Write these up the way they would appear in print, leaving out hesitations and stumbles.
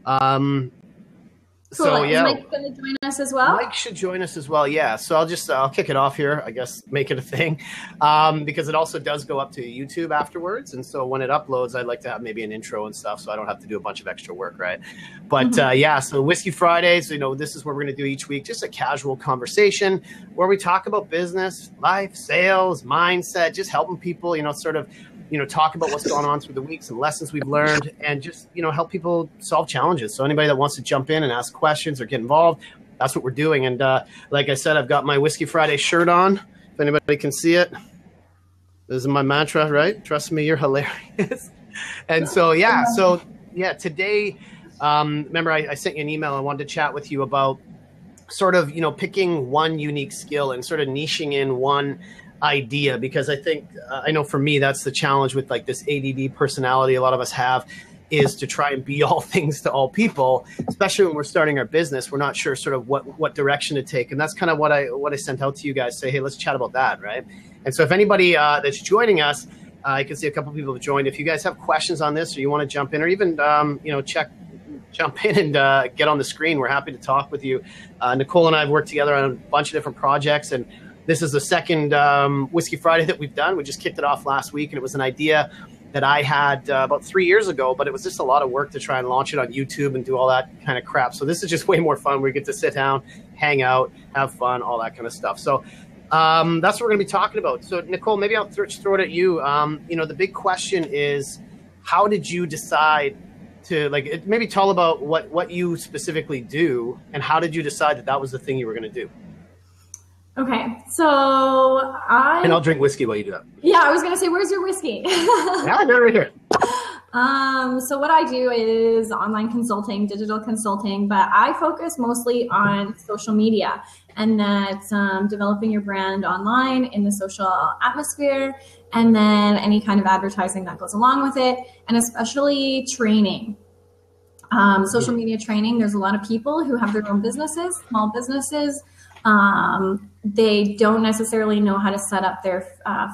Cool. So yeah, is Mike going to join us as well? Mike should join us as well. Yeah. So I'll kick it off here. I guess make it a thing, because it also does go up to YouTube afterwards. And so when it uploads, I'd like to have maybe an intro and stuff, so I don't have to do a bunch of extra work, right? But yeah. So Whiskey Fridays, this is what we're going to do each week, just a casual conversation where we talk about business, life, sales, mindset, just helping people, sort of. Talk about what's going on through the week, some lessons we've learned, and just, help people solve challenges. So anybody that wants to jump in and ask questions or get involved, that's what we're doing. And like I said, I've got my Whiskey Friday shirt on, if anybody can see it. This is my mantra, right? Trust me, you're hilarious. And so, yeah. Today, remember I sent you an email. I wanted to chat with you about sort of, picking one unique skill and sort of niching in one idea, because I think I know for me that's the challenge with like this ADD personality a lot of us have, is to try and be all things to all people, especially when we're starting our business. We're not sure sort of what direction to take, and that's kind of what I sent out to you guys. Say, hey, let's chat about that, right? And so if anybody that's joining us, I can see a couple of people have joined. If you guys have questions on this, or you want to jump in, or even jump in and get on the screen, we're happy to talk with you. Nicole and I have worked together on a bunch of different projects, and this is the second Whiskey Friday that we've done. We just kicked it off last week, and it was an idea that I had about 3 years ago, but it was just a lot of work to try and launch it on YouTube and do all that kind of crap. So this is just way more fun. We get to sit down, hang out, have fun, all that kind of stuff. So that's what we're going to be talking about. So Nicole, maybe I'll throw it at you. The big question is, how did you decide to maybe tell about what you specifically do, and how did you decide that was the thing you were going to do? Okay, so and I'll drink whiskey while you do that. Yeah, I was gonna say, where's your whiskey? Yeah, I got it right here. So what I do is online consulting, digital consulting, but I focus mostly on social media, and that's developing your brand online in the social atmosphere, and then any kind of advertising that goes along with it, and especially training. Social media training. There's a lot of people who have their own businesses, small businesses. They don't necessarily know how to set up their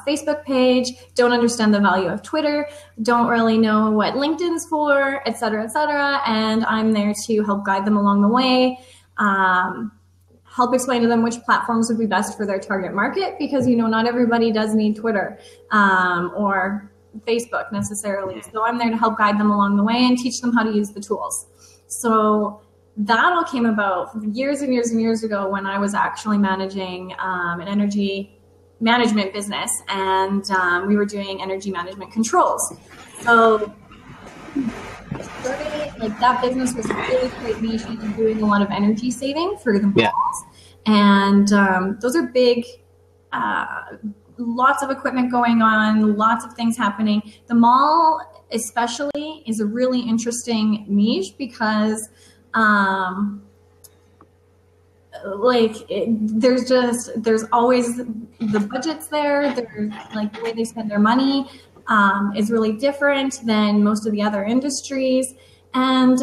Facebook page, don't understand the value of Twitter, don't really know what LinkedIn's for, et cetera, and I'm there to help guide them along the way, help explain to them which platforms would be best for their target market, because, not everybody does need Twitter or Facebook necessarily. So I'm there to help guide them along the way and teach them how to use the tools. So that all came about years and years and years ago when I was actually managing an energy management business, and we were doing energy management controls. So that business was really quite niche and doing a lot of energy saving for the malls. And those are big, lots of equipment going on, lots of things happening. The mall especially is a really interesting niche because there's always the budgets there. There's the way they spend their money is really different than most of the other industries. And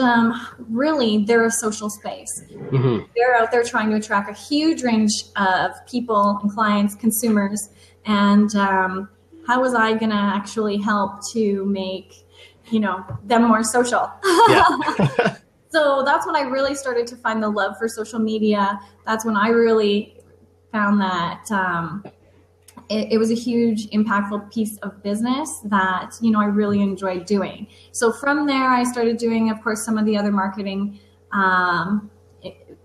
really, they're a social space. Mm-hmm. They're out there trying to attract a huge range of people and clients, consumers. And how was I going to actually help to make, them more social? Yeah. So that's when I really started to find the love for social media. That's when I really found that it was a huge, impactful piece of business that, I really enjoyed doing. So from there, I started doing, of course, some of the other marketing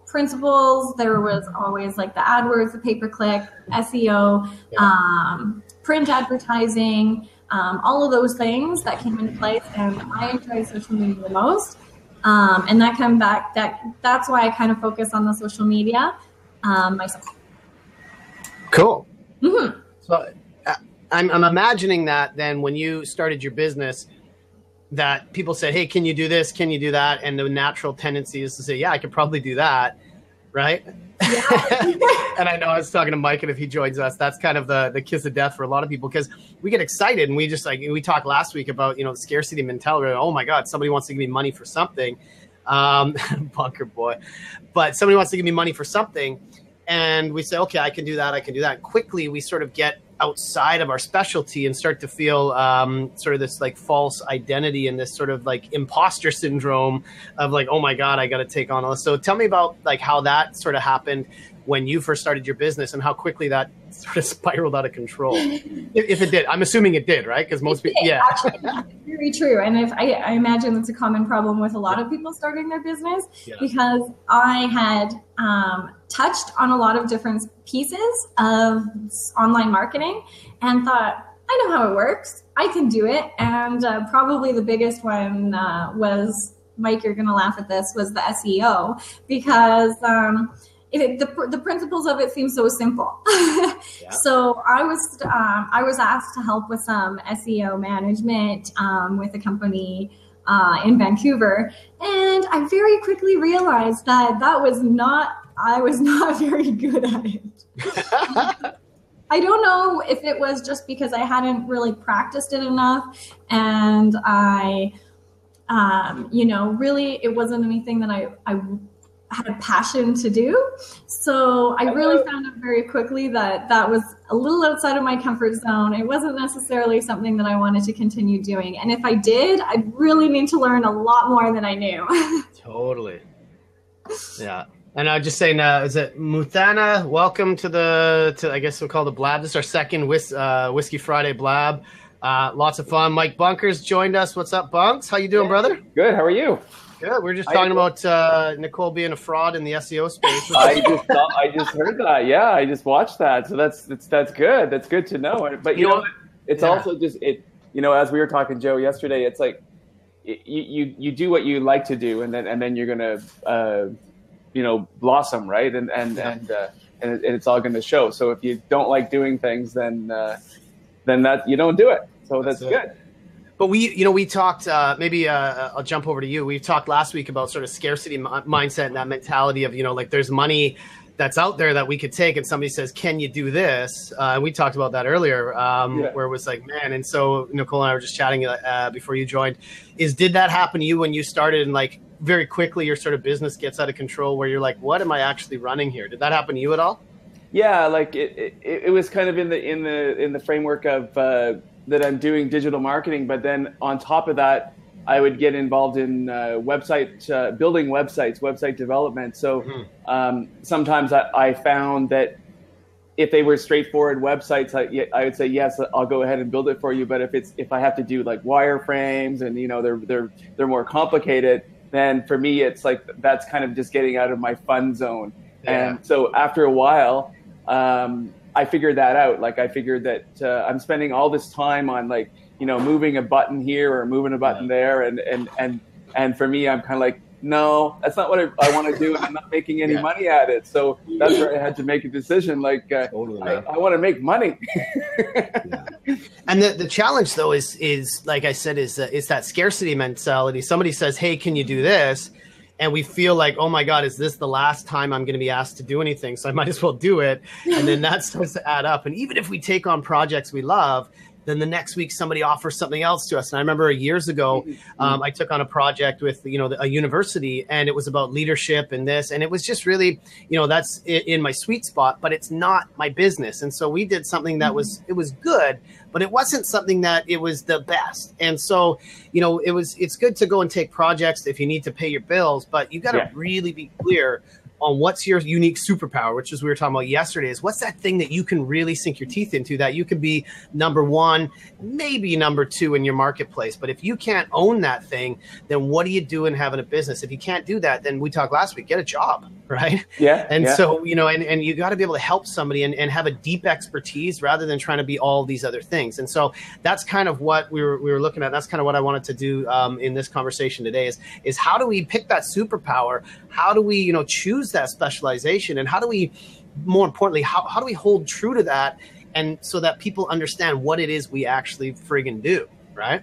principles. There was always the AdWords, the pay-per-click, SEO, print advertising, all of those things that came into place. And I enjoy social media the most. And that's why I kind of focus on the social media myself. Cool. Mm-hmm. So I'm imagining that then when you started your business, that people said, hey, can you do this? Can you do that? And the natural tendency is to say, yeah, I could probably do that. Right. Yeah. And I know I was talking to Mike, and if he joins us, that's kind of the kiss of death for a lot of people, because we get excited and we just we talked last week about, the scarcity mentality. Oh my God, somebody wants to give me money for something. Bunker boy. But somebody wants to give me money for something. And we say, okay, I can do that. Quickly, we sort of get outside of our specialty and start to feel sort of this like false identity and this sort of like imposter syndrome of like, oh my God, I got to take on all this. So tell me about like how that sort of happened when you first started your business and how quickly that sort of spiraled out of control. If it did, I'm assuming it did, right? Because most people, yeah. Actually, very true. And if I imagine that's a common problem with a lot of people starting their business, because I had touched on a lot of different pieces of online marketing and thought, I know how it works. I can do it. And probably the biggest one was, Mike, you're going to laugh at this, was the SEO, because the principles of it seem so simple. So I was asked to help with some SEO management with a company in Vancouver, and I very quickly realized that I was not very good at it. I don't know if it was just because I hadn't really practiced it enough, and I, really, it wasn't anything that I had a passion to do. So I really found out very quickly that was a little outside of my comfort zone. It wasn't necessarily something that I wanted to continue doing. And if I did, I'd really need to learn a lot more than I knew. Totally. Yeah. And I was just saying, is it Muthana? Welcome to I guess we'll call the Blab. This is our second Whiskey Friday Blab. Lots of fun. Mike Bunkers joined us. What's up, Bunks? How you doing, brother? Good. How are you? Good. We're just talking about Nicole being a fraud in the SEO space. I just heard that. Yeah, I just watched that. So that's good. That's good to know. But you know, it's also just as we were talking, Joe, yesterday, it's like you do what you like to do, and then you're gonna blossom, right? And it's all going to show. So if you don't like doing things, then that you don't do it. So that's good. But we talked, maybe I'll jump over to you. We talked last week about sort of scarcity mindset and that mentality of, like there's money that's out there that we could take and somebody says, can you do this? And we talked about that earlier, where it was like, man. And so Nicole and I were just chatting before you joined. Did that happen to you when you started and like very quickly your sort of business gets out of control where you're like, what am I actually running here? Did that happen to you at all? Yeah, like it was kind of in the framework of that I'm doing digital marketing, but then on top of that, I would get involved in building websites, website development. So sometimes I found that if they were straightforward websites, I would say, yes, I'll go ahead and build it for you. But if I have to do like wireframes and they're more complicated, then for me it's like that's kind of just getting out of my fun zone. Yeah. And so after a while, I figured that out. Like I figured that I'm spending all this time on like, moving a button here or moving a button there. And for me, I'm kind of like, no, that's not what I want to do. And I'm not making any money at it. So that's where I had to make a decision. Like I want to make money. And the challenge though is like I said, is that scarcity mentality. Somebody says, hey, can you do this? And we feel like, oh my God, is this the last time I'm going to be asked to do anything? So I might as well do it. And then that starts to add up. And even if we take on projects we love, then the next week somebody offers something else to us. And I remember years ago, I took on a project with, a university, and it was about leadership and this. And it was just really, that's in my sweet spot, but it's not my business. And so we did something that it was good, but it wasn't something that it was the best. And so, it's good to go and take projects if you need to pay your bills, but you got to really be clear on what's your unique superpower, which is we were talking about yesterday, is what's that thing that you can really sink your teeth into, that you can be number one, maybe number two in your marketplace. But if you can't own that thing, then what are you doing having a business? If you can't do that, then we talked last week, get a job, right? Yeah. And so, and you got to be able to help somebody and have a deep expertise rather than trying to be all these other things. And so that's kind of what we were looking at. That's kind of what I wanted to do in this conversation today is how do we pick that superpower? How do we, choose that specialization, and how do we, more importantly, how do we hold true to that, and so that people understand what it is we actually friggin' do, right?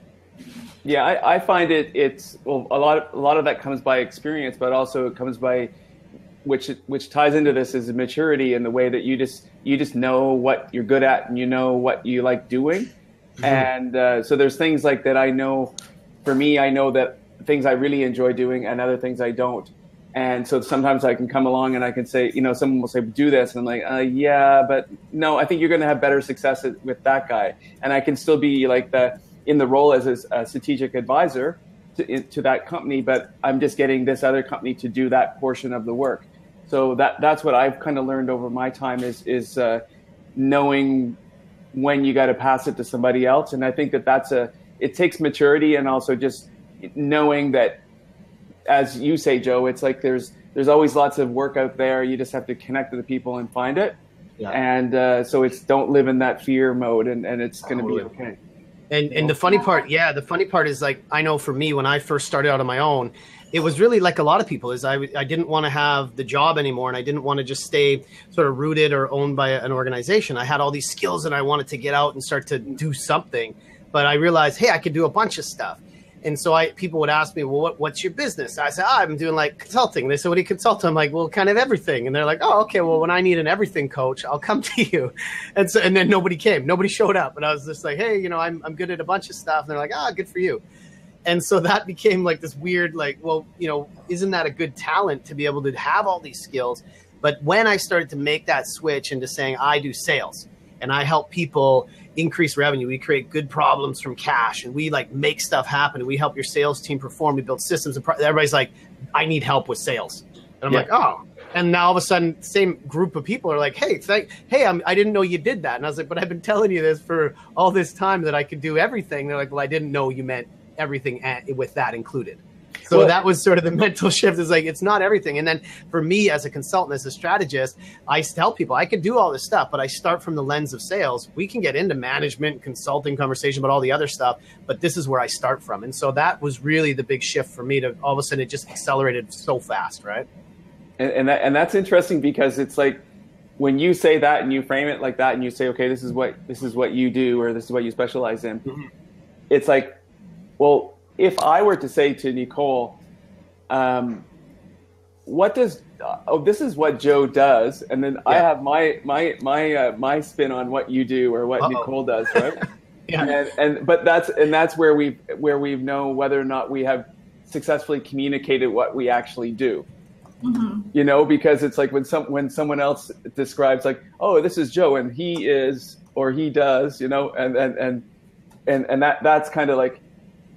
Yeah, I find it's a lot of that comes by experience, but also it comes by which ties into this is maturity in the way that you just know what you're good at and you know what you like doing, and so there's things like that. I know, for me, I know that things I really enjoy doing and other things I don't. And so sometimes I can come along and I can say, someone will say, do this. And I'm like, yeah, but no, I think you're going to have better success with that guy. And I can still be like in the role as a strategic advisor to that company, but I'm just getting this other company to do that portion of the work. So that's what I've kind of learned over my time is knowing when you got to pass it to somebody else. And I think it takes maturity, and also just knowing that, as you say, Joe, it's like there's always lots of work out there. You just have to connect to the people and find it. Yeah. And so don't live in that fear mode, and it's going to be okay. And the funny part is, like, I know for me, when I first started out on my own, it was really like a lot of people is I didn't want to have the job anymore, and I didn't want to just stay sort of rooted or owned by an organization. I had all these skills and I wanted to get out and start to do something, but I realized, hey, I could do a bunch of stuff. And so people would ask me, well, what's your business? I said, I'm doing like consulting. They said, what do you consult? I'm like, well, kind of everything. And they're like, oh, okay, well, when I need an everything coach, I'll come to you. And then nobody came, nobody showed up. And I was just like, hey, I'm good at a bunch of stuff. And they're like, good for you. And so that became like this weird, like, well, isn't that a good talent to be able to have all these skills? But when I started to make that switch into saying I do sales and I help people increase revenue, we create good problems from cash, and we like make stuff happen, and we help your sales team perform, we build systems, and everybody's like, I need help with sales. And I'm like, oh. And now all of a sudden, same group of people are like, hey, I didn't know you did that. And I was like, but I've been telling you this for all this time that I could do everything. They're like, well, I didn't know you meant everything with that included. So that was sort of the mental shift. Is like, it's not everything. And then for me as a consultant, as a strategist, I tell people I can do all this stuff, but I start from the lens of sales. We can get into management, consulting, conversation about all the other stuff, but this is where I start from. And so that was really the big shift for me to all of a sudden it just accelerated so fast, right? And that's interesting, because it's like when you say that and you frame it like that and you say, okay, this is what you do, or this is what you specialize in. Mm-hmm. It's like, well, if I were to say to Nicole, this is what Joe does, and then I have my spin on what you do or what Nicole does, right? But that's where we've known whether or not we have successfully communicated what we actually do. Mm-hmm. Because it's like when someone else describes like, oh, this is Joe and he is, or he does, and that's kind of like,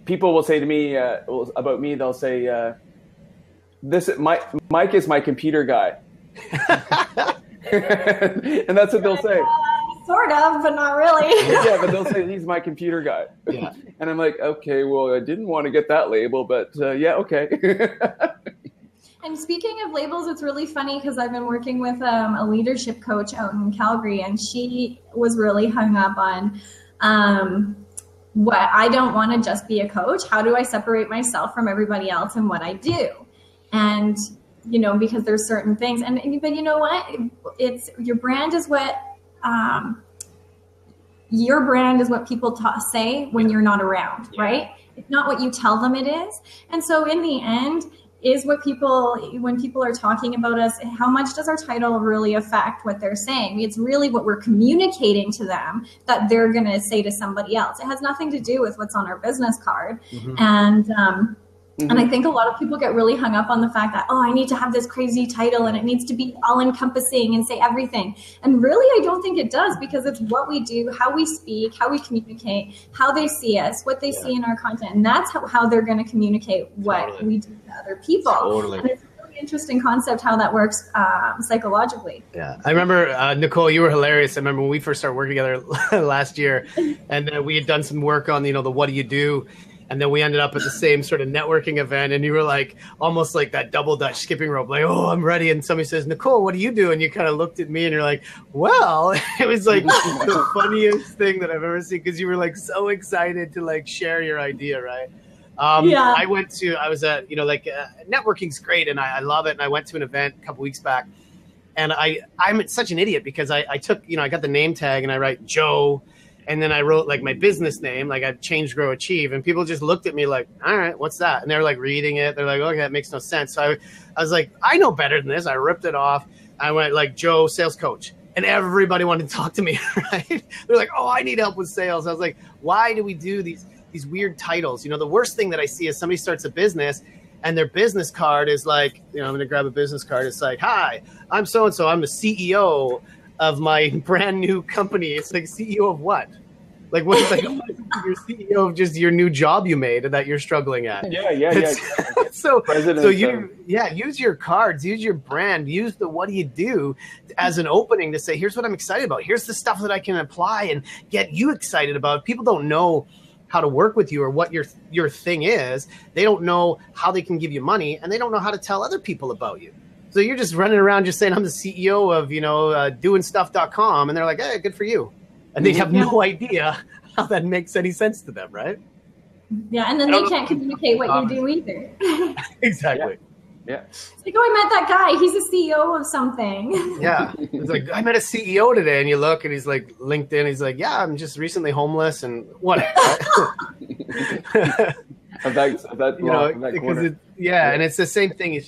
people will say to me about me, they'll say, Mike is my computer guy. And that's what they'll say. Sort of, but not really. Yeah, but they'll say he's my computer guy. Yeah. And I'm like, okay, well, I didn't want to get that label, but yeah, okay. And speaking of labels, it's really funny because I've been working with a leadership coach out in Calgary, and she was really hung up on what I don't want to just be a coach. How do I separate myself from everybody else and what I do? And, because there's certain things, but you know what? It's your brand is what, people say when you're not around, right? It's not what you tell them it is. And so in the end, is when people are talking about us, how much does our title really affect what they're saying? It's really what we're communicating to them that they're going to say to somebody else. It has nothing to do with what's on our business card. Mm-hmm. And I think a lot of people get really hung up on the fact that, I need to have this crazy title and it needs to be all encompassing and say everything. And really, I don't think it does, because it's what we do, how we speak, how we communicate, how they see us, what they see in our content. And that's how they're going to communicate what we do to other people. Totally. And it's a really interesting concept how that works psychologically. Yeah. I remember, Nicole, you were hilarious. I remember when we first started working together last year, and we had done some work on, the what do you do? And then we ended up at the same sort of networking event, and you were like, almost like that double Dutch skipping rope, like, oh, I'm ready. And somebody says, Nicole, what do you do? And you kind of looked at me and you're like, well, it was like the funniest thing that I've ever seen, because you were like so excited to like share your idea, right? I was at, networking's great and I love it. And I went to an event a couple weeks back, and I'm such an idiot because I took, I got the name tag and I write Joe. And then I wrote like my business name, like I've changed, grow, achieve. And people just looked at me like, all right, what's that? And they're like reading it. They're like, okay, that makes no sense. So I was like, I know better than this. I ripped it off. I went like Joe, sales coach. And everybody wanted to talk to me, right? They're like, oh, I need help with sales. I was like, why do we do these weird titles? The worst thing that I see is somebody starts a business and their business card is like, I'm going to grab a business card. It's like, hi, I'm so-and-so. I'm the CEO of my brand new company. It's like, CEO of what? Like, what is like, you're CEO of just your new job you made and that you're struggling at. Yeah. So use your cards, use your brand, use the what do you do as an opening to say, here's what I'm excited about. Here's the stuff that I can apply and get you excited about. People don't know how to work with you or what your thing is. They don't know how they can give you money, and they don't know how to tell other people about you. So you're just running around just saying, I'm the CEO of, doingstuff.com. And they're like, hey, good for you. And they have no idea how that makes any sense to them, right? Yeah, and then they can't communicate what you do either. Exactly. Yeah. It's like, I met that guy. He's a CEO of something. Yeah. It's like, I met a CEO today, and you look, and he's like, LinkedIn. He's like, yeah, I'm just recently homeless and whatever. And it's the same thing as,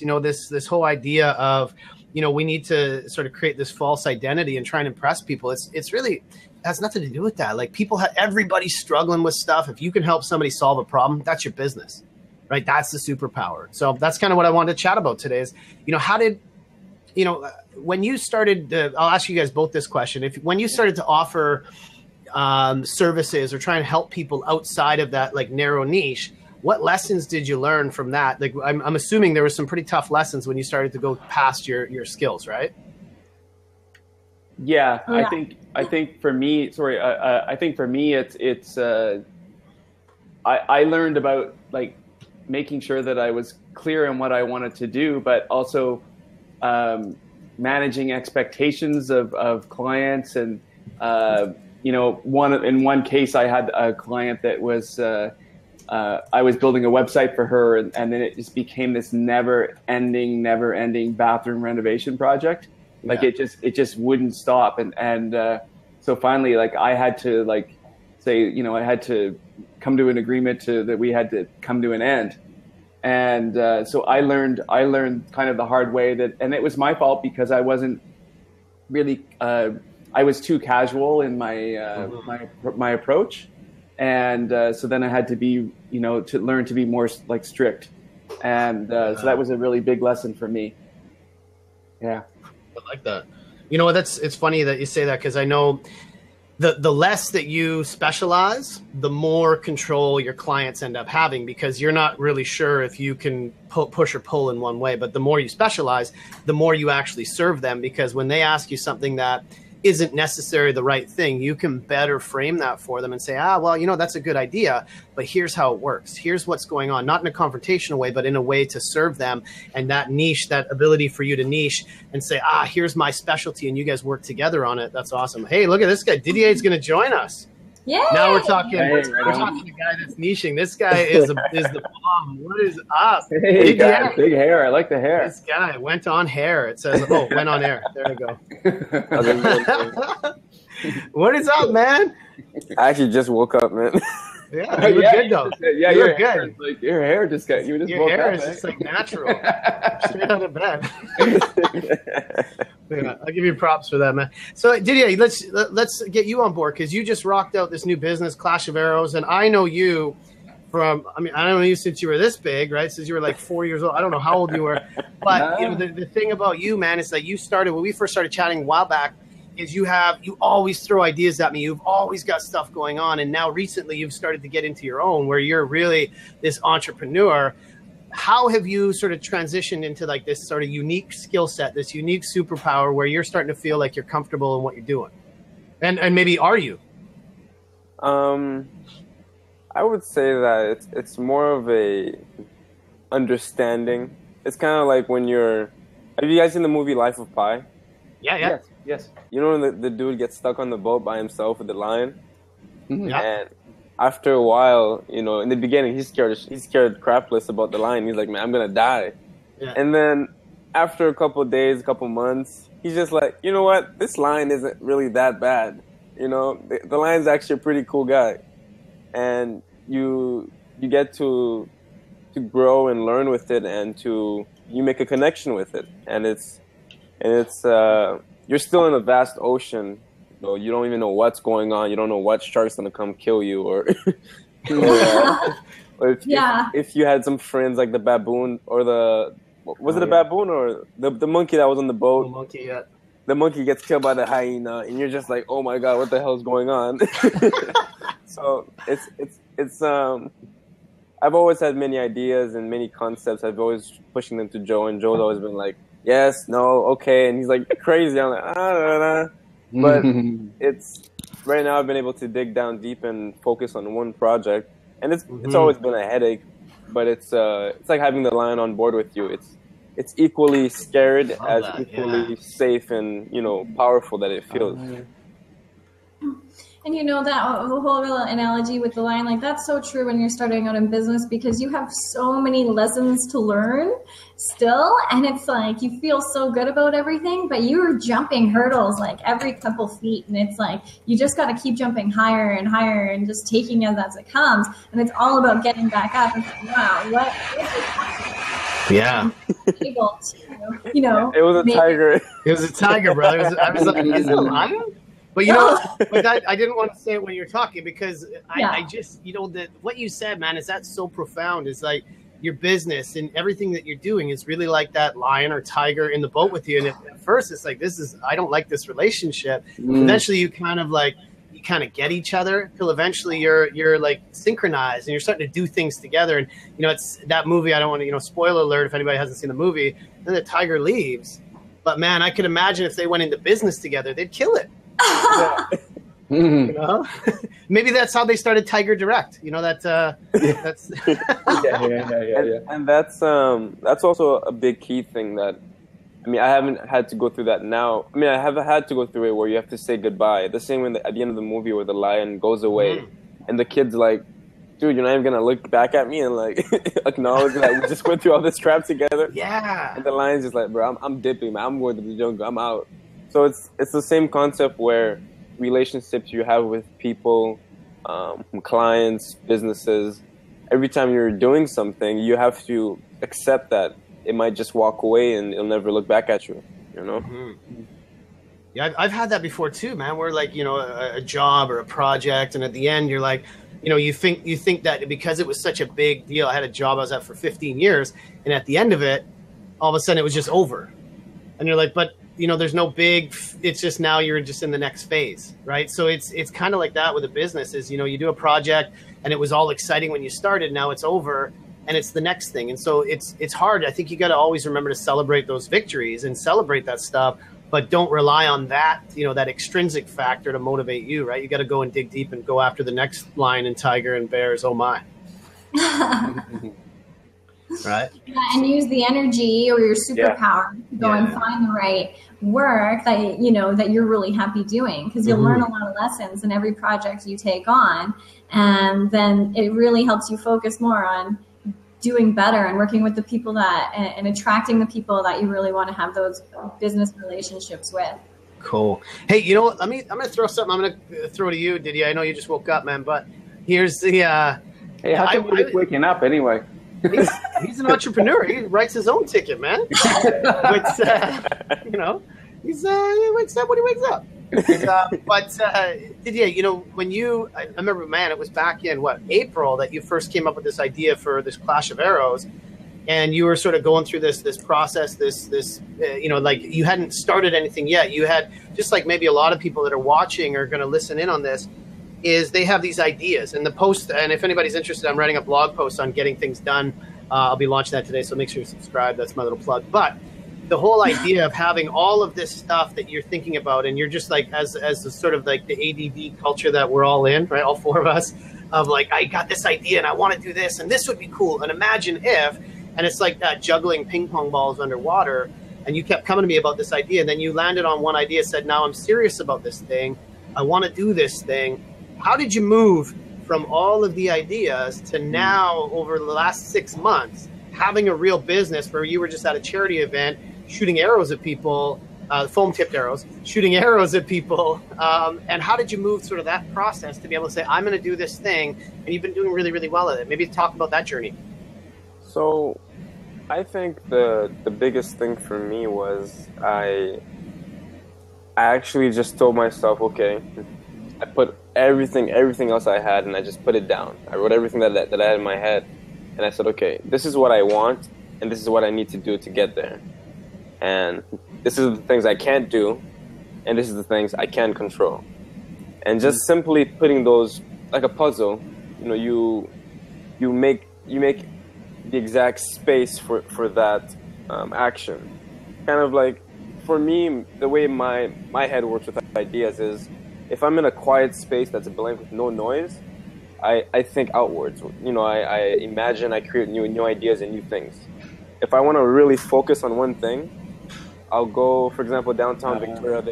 this whole idea of, we need to sort of create this false identity and try and impress people. It's really has nothing to do with that. Like everybody's struggling with stuff. If you can help somebody solve a problem, that's your business, right? That's the superpower. So that's kind of what I wanted to chat about today is, how did, when you started, I'll ask you guys both this question. When you started to offer services or try and help people outside of that like narrow niche, what lessons did you learn from that? Like, I'm assuming there were some pretty tough lessons when you started to go past your skills, right? Yeah, I think for me, it's I learned about like making sure that I was clear on what I wanted to do, but also managing expectations of clients. And in one case, I had a client that was I was building a website for her, and then it just became this never ending bathroom renovation project. Like it just wouldn't stop. And so finally, like I had to like say, I had to come to an agreement that we had to come to an end. And so I learned kind of the hard way and it was my fault because I wasn't really, I was too casual in my my approach. And so then I had to be, to learn to be more like strict. And so that was a really big lesson for me. Yeah. I like that. It's funny that you say that because I know the less that you specialize, the more control your clients end up having because you're not really sure if you can push or pull in one way. But the more you specialize, the more you actually serve them because when they ask you something that isn't necessarily the right thing, you can better frame that for them and say, that's a good idea, but here's how it works. Here's what's going on, not in a confrontational way, but in a way to serve them. And that niche, that ability for you to niche and say, here's my specialty and you guys work together on it. That's awesome. Hey, look at this guy. Didier is going to join us. Yeah. Now we're talking. We're talking to the guy that's niching. This guy is the bomb. What is up? Hey, guy, big hair. I like the hair. This guy went on hair. It says, went on air. There we go. What is up, man? I actually just woke up, man. Yeah, you look good though. Yeah, you're good. Like your hair just got. You just your woke hair up. Is just like natural, straight out of bed. Yeah, I'll give you props for that, man. So Didier, let's get you on board because you just rocked out this new business, Clash of Arrows, and I know you from. I don't know you since you were this big, right? Since you were like 4 years old. I don't know how old you were, but the thing about you, man, is that you started when we first started chatting a while back. Is you always throw ideas at me. You've always got stuff going on. And now recently you've started to get into your own where you're really this entrepreneur. How have you sort of transitioned into like this sort of unique skill set, this unique superpower where you're starting to feel like you're comfortable in what you're doing? And maybe are you? I would say that it's more of a understanding. It's kind of like when have you guys seen the movie Life of Pi? Yeah. Yes. You know when the dude gets stuck on the boat by himself with the lion? Mm-hmm. And after a while, in the beginning, he's scared crapless about the lion. He's like, man, I'm going to die. Yeah. And then after a couple of days, a couple months, he's just like, you know what? This lion isn't really that bad. The lion's actually a pretty cool guy. And you get to grow and learn with it and you make a connection with it. And it's you're still in a vast ocean. You don't even know what's going on. You don't know what shark's going to come kill you or Or if you had some friends like the baboon or was it a baboon or the monkey that was on the boat? The monkey, yeah. The monkey gets killed by the hyena, and you're just like, oh my god, what the hell is going on? So it's I've always had many ideas and many concepts. I've always pushing them to Joe, and Joe's always been like, yes, no, okay, and he's like crazy. I'm like, but it's right now I've been able to dig down deep and focus on one project, and it's always been a headache, but it's like having the lion on board with you. It's equally scared as equally safe and powerful that it feels. And that whole analogy with the lion, like that's so true when you're starting out in business, because you have so many lessons to learn still, and it's like you feel so good about everything, but you're jumping hurdles like every couple feet, and it's like you just got to keep jumping higher and higher and just taking it as it comes, and it's all about getting back up and saying, wow, what is it? Yeah. Able to, it was a tiger. It was a tiger, brother. I was like, is it a lion? But but I didn't want to say it when you're talking, because I just, what you said, man, is that so profound. It's like your business and everything that you're doing is really like that lion or tiger in the boat with you. And at first it's like, I don't like this relationship. Eventually you kind of get each other till eventually you're like synchronized and you're starting to do things together. And, it's that movie. I don't want to, spoiler alert if anybody hasn't seen the movie, then the tiger leaves. But man, I could imagine if they went into business together, they'd kill it. Maybe that's how they started Tiger Direct. That's and that's also a big key thing that I haven't had to go through that now. I have had to go through it where you have to say goodbye. The same way at the end of the movie where the lion goes away and the kid's like, dude, you're not even gonna look back at me and like acknowledge that we just went through all this crap together. Yeah. And the lion's just like, bro, I'm dipping, man. I'm going to the jungle. I'm out. So it's the same concept where relationships you have with people, clients, businesses, every time you're doing something, you have to accept that it might just walk away and it'll never look back at you, Yeah, I've had that before too, man, where like, a job or a project, and at the end you're like, you think that because it was such a big deal, I had a job I was at for 15 years, and at the end of it, all of a sudden it was just over. And you're like, but there's no big, it's just now you're just in the next phase, right? So it's kind of like that with a business is, you do a project and it was all exciting when you started, now it's over and it's the next thing. And so it's hard. I think you got to always remember to celebrate those victories and celebrate that stuff, but don't rely on that, that extrinsic factor to motivate you, right? You got to go and dig deep and go after the next lion and tiger and bears. Oh my. Right. Yeah, and use the energy or your superpower to go and find the right work that that you're really happy doing, because you'll learn a lot of lessons in every project you take on, and then it really helps you focus more on doing better and working with the people that and attracting the people that you really want to have those business relationships with. Cool. Hey, I'm gonna throw something. I'm gonna throw to you, Didier. I know you just woke up, man, but here's the hey, how come you're just waking up anyway? He's an entrepreneur. He writes his own ticket, man. But, he wakes up when he wakes up. But Didier, when I remember, man, it was back in April that you first came up with this idea for this Clash of Arrows, and you were sort of going through this process, like you hadn't started anything yet. You had, just like maybe a lot of people that are watching are going to listen in on this, is they have these ideas, and the post, and if anybody's interested, I'm writing a blog post on getting things done. I'll be launching that today, so make sure you subscribe. That's my little plug. But the whole idea of having all of this stuff that you're thinking about, and you're just like, as a sort of like the ADD culture that we're all in, right? All four of us, of like, I got this idea and I want to do this, and this would be cool. And imagine if, and it's like that juggling ping pong balls underwater, and you kept coming to me about this idea, and then you landed on one idea, said, now I'm serious about this thing. I want to do this thing. How did you move from all of the ideas to now, over the last 6 months, having a real business where you were just at a charity event, shooting arrows at people, foam-tipped arrows, shooting arrows at people, and how did you move sort of that process to be able to say, I'm going to do this thing, and you've been doing really, really well at it? Maybe talk about that journey. So I think the biggest thing for me was I actually just told myself, okay, I put everything else I had, and I just put it down. I wrote everything that I had in my head, and I said, okay, this is what I want, and this is what I need to do to get there. And this is the things I can't do, and this is the things I can control. And just simply putting those like a puzzle, you know, you make the exact space for that action. Kind of like, for me, the way my head works with ideas is, if I'm in a quiet space that's blank with no noise, I think outwards. You know, I imagine, I create new ideas and new things. If I want to really focus on one thing, I'll go, for example, downtown Victoria,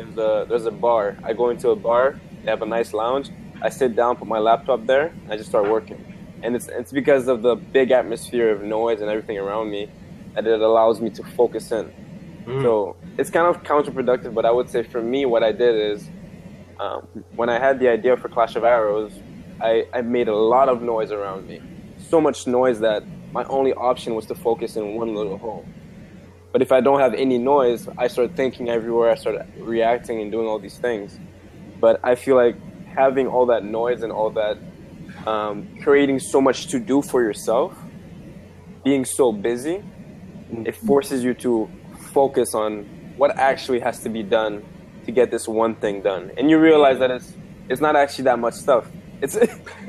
there's a bar. I go into a bar, they have a nice lounge, I sit down, put my laptop there, I just start working. And it's because of the big atmosphere of noise and everything around me that it allows me to focus in. So it's kind of counterproductive, but I would say for me, what I did is, when I had the idea for Clash of Arrows, I made a lot of noise around me. So much noise that my only option was to focus in one little hole. But if I don't have any noise, I start thinking everywhere, I start reacting and doing all these things. But I feel like having all that noise and all that, creating so much to do for yourself, being so busy, it forces you to focus on what actually has to be done to get this one thing done. And you realize that it's not actually that much stuff. It's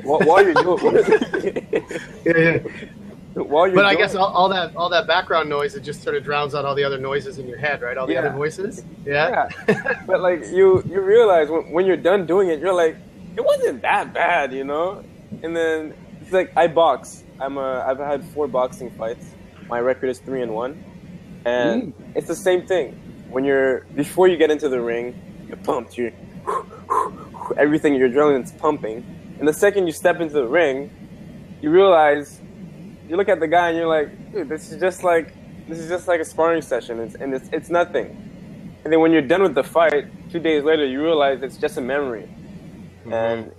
while you're doing But I guess all that background noise, it just sort of drowns out all the other noises in your head, right? All the other voices. Yeah. But like you realize when you're done doing it, you're like, it wasn't that bad, you know? And then it's like, I box. I've had 4 boxing fights. My record is 3-1. And it's the same thing. Before you get into the ring, you're pumped. Everything, your adrenaline's pumping. And the second you step into the ring, you realize, you look at the guy and you're like, dude, this is just like a sparring session. It's nothing. And then when you're done with the fight, 2 days later, you realize it's just a memory. And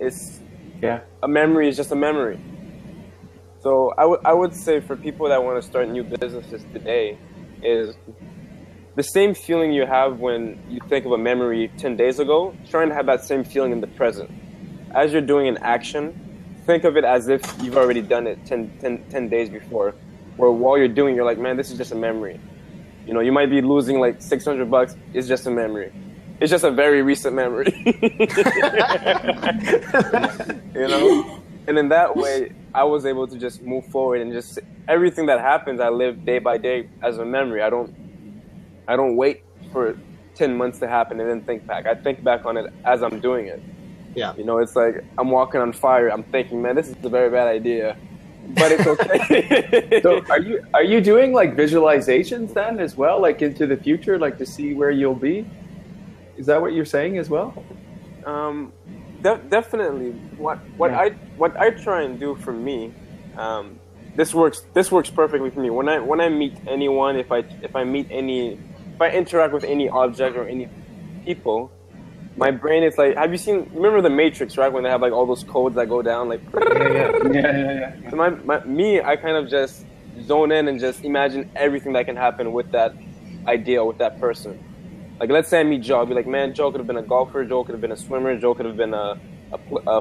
a memory is just a memory. So I would say for people that want to start new businesses today, is the same feeling you have when you think of a memory 10 days ago, trying to have that same feeling in the present. As you're doing an action, think of it as if you've already done it 10 days before, where while you're doing it, you're like, man, this is just a memory. You know, you might be losing like $600, it's just a memory. It's just a very recent memory. You know? And in that way, I was able to just move forward and just everything that happens, I live day by day as a memory. I don't wait for 10 months to happen and then think back. I think back on it as I'm doing it. Yeah. You know, it's like I'm walking on fire. I'm thinking, man, this is a very bad idea, but it's okay. So are you doing like visualizations then as well, like into the future, like to see where you'll be? Is that what you're saying as well? Definitely. What I try and do for me, this works perfectly for me. When I meet anyone, if I interact with any object or any people, my brain is like, remember the Matrix, right? When they have like all those codes that go down, like yeah. So I kind of just zone in and just imagine everything that can happen with that idea, with that person. Like, let's say I meet Joe, I'll be like, man, Joe could have been a golfer, Joe could have been a swimmer, Joe could have been a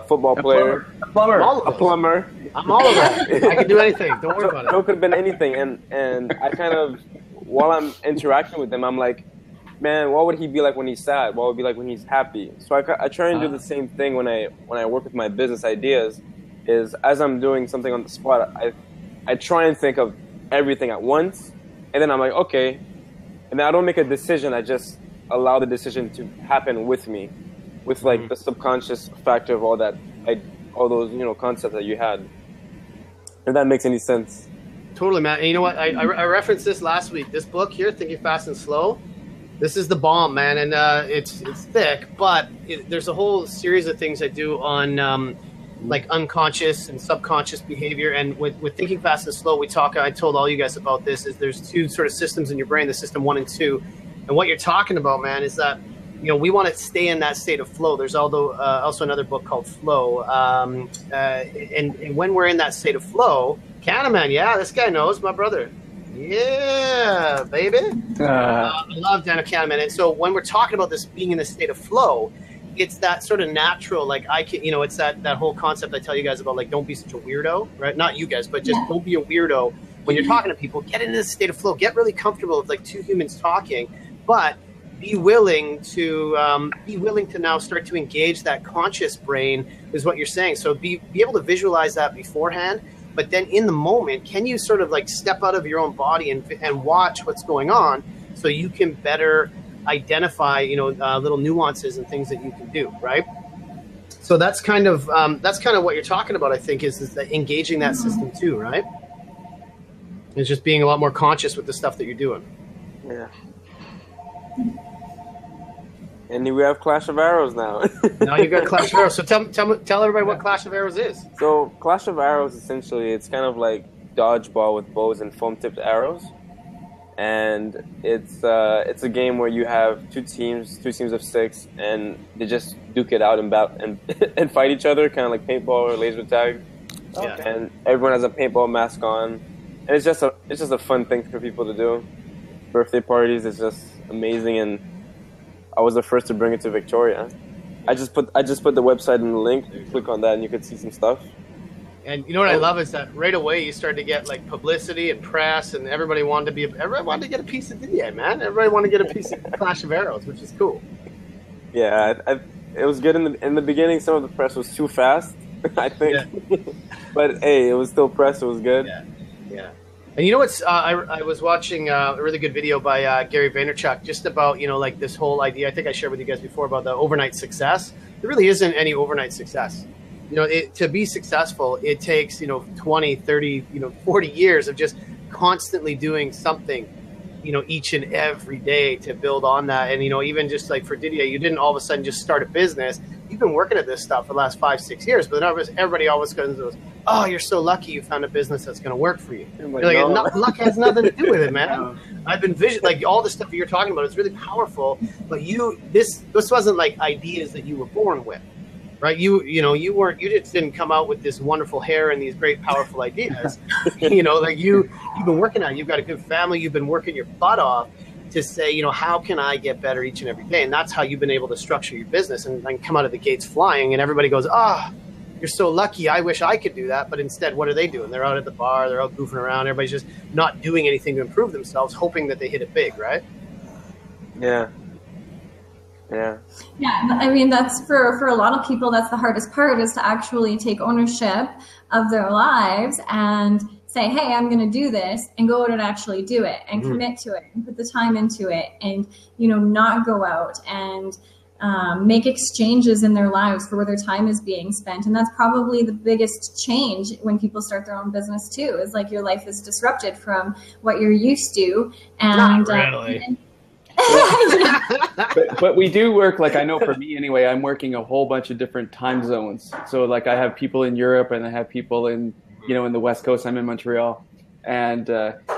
football player. A plumber. A plumber. I'm all of that. I can do anything. Don't worry about it. Joe could have been anything. And I kind of, while I'm interacting with them, I'm like, man, what would he be like when he's sad? What would he be like when he's happy? So I try and do the same thing when I work with my business ideas, is as I'm doing something on the spot, I try and think of everything at once. And then I'm like, okay. And then I don't make a decision. I just allow the decision to happen with me, with like the subconscious factor of all those, you know, concepts that you had. If that makes any sense. Totally, man. And you know what? I referenced this last week. This book here, Thinking Fast and Slow, this is the bomb, man. And it's thick, but there's a whole series of things I do on like unconscious and subconscious behavior. And with Thinking Fast and Slow, I told all you guys about this, is there's 2 sort of systems in your brain, the system 1 and 2. And what you're talking about, man, is that, you know, we want to stay in that state of flow. There's also another book called Flow. And when we're in that state of flow, Canaman, yeah, this guy knows, my brother. Yeah, baby. I love Daniel Kahneman. And so when we're talking about this being in the state of flow, it's that sort of natural, like I can, it's that whole concept I tell you guys about, like, don't be such a weirdo, right? Not you guys, but just don't be a weirdo when you're talking to people. Get into this state of flow. Get really comfortable with like two humans talking, but be willing to now start to engage that conscious brain, is what you're saying. So be able to visualize that beforehand, but then in the moment, can you sort of like step out of your own body and watch what's going on, so you can better identify, little nuances and things that you can do, right? So that's kind of what you're talking about, I think, is that engaging that system too, right? It's just being a lot more conscious with the stuff that you're doing. Yeah. And we have Clash of Arrows now. Now you got Clash of Arrows. So tell everybody what Clash of Arrows is. So Clash of Arrows, essentially, it's kind of like dodgeball with bows and foam-tipped arrows. And it's a game where you have two teams of 6, and they just duke it out and fight each other, kind of like paintball or laser tag. Yeah. And everyone has a paintball mask on, and it's just a fun thing for people to do. Birthday parties is just amazing, and I was the first to bring it to Victoria. I just put the website in the link. Click on that, and you can see some stuff. And you know what I love is that right away you started to get like publicity and press, and everybody wanted to get a piece of Didier, man. Everybody wanted to get a piece of Clash of Arrows, which is cool. Yeah, it was good in the beginning. Some of the press was too fast, I think. Yeah. But hey, it was still press. It was good. Yeah. And you know what's? I was watching a really good video by Gary Vaynerchuk just about like this whole idea. I think I shared with you guys before about the overnight success. There really isn't any overnight success. To be successful, it takes 20, 30, 40 years of just constantly doing something, each and every day to build on that. And even just like for Didier, you didn't all of a sudden just start a business. You've been working at this stuff for the last 5-6 years, but then everybody always goes, "Oh, you're so lucky you found a business that's going to work for you." No. Luck has nothing to do with it, man. No. I've been like all the stuff that you're talking about is really powerful, but this wasn't like ideas that you were born with. Right, you just didn't come out with this wonderful hair and these great powerful ideas. Like you've been working on it. You've got a good family. You've been working your butt off to say, how can I get better each and every day? And that's how you've been able to structure your business and come out of the gates flying. And everybody goes, you're so lucky. I wish I could do that. But instead, what are they doing? They're out at the bar. They're out goofing around. Everybody's just not doing anything to improve themselves, hoping that they hit it big, right? Yeah. Yeah, I mean, that's for a lot of people, that's the hardest part, is to actually take ownership of their lives and say, hey, I'm going to do this, and go out and actually do it and commit to it and put the time into it, and, not go out and make exchanges in their lives for where their time is being spent. And that's probably the biggest change when people start their own business too, is like your life is disrupted from what you're used to. And not really. But we do work, like I know for me anyway, I'm working a whole bunch of different time zones. So like I have people in Europe and I have people in, in the West Coast. I'm in Montreal. And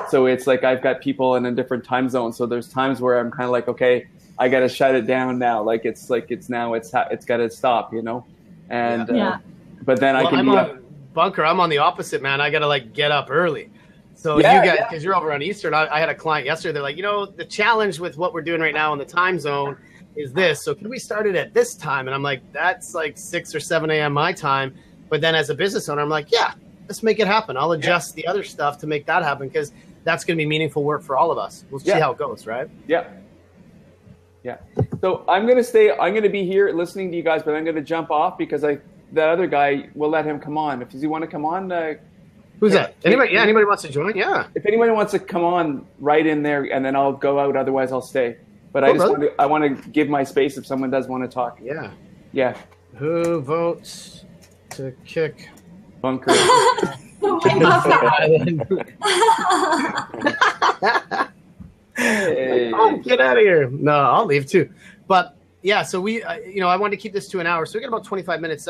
so it's like I've got people in a different time zone. So there's times where I'm kind of like, okay, I got to shut it down now. Like it's got to stop, And but then I can Bunker. I'm on the opposite, man. I got to like get up early. So you guys, because you're over on Eastern, I had a client yesterday. They're like, the challenge with what we're doing right now in the time zone is this. So can we start it at this time? And I'm like, that's like 6 or 7 a.m. my time. But then as a business owner, I'm like, yeah, let's make it happen. I'll adjust the other stuff to make that happen, because that's going to be meaningful work for all of us. We'll see how it goes, right? Yeah. So I'm going to be here listening to you guys, but I'm going to jump off because that other guy, we'll let him come on. Does he want to come on? Who's that? Anybody? Yeah, anybody wants to join? Yeah. If anybody wants to come on, right in there, and then I'll go out. Otherwise, I'll stay. But I want to give my space if someone does want to talk. Yeah. Yeah. Who votes to kick Bunker? Hey. Oh, get out of here! No, I'll leave too. But yeah, so we, I wanted to keep this to an hour, so we got about 25 minutes.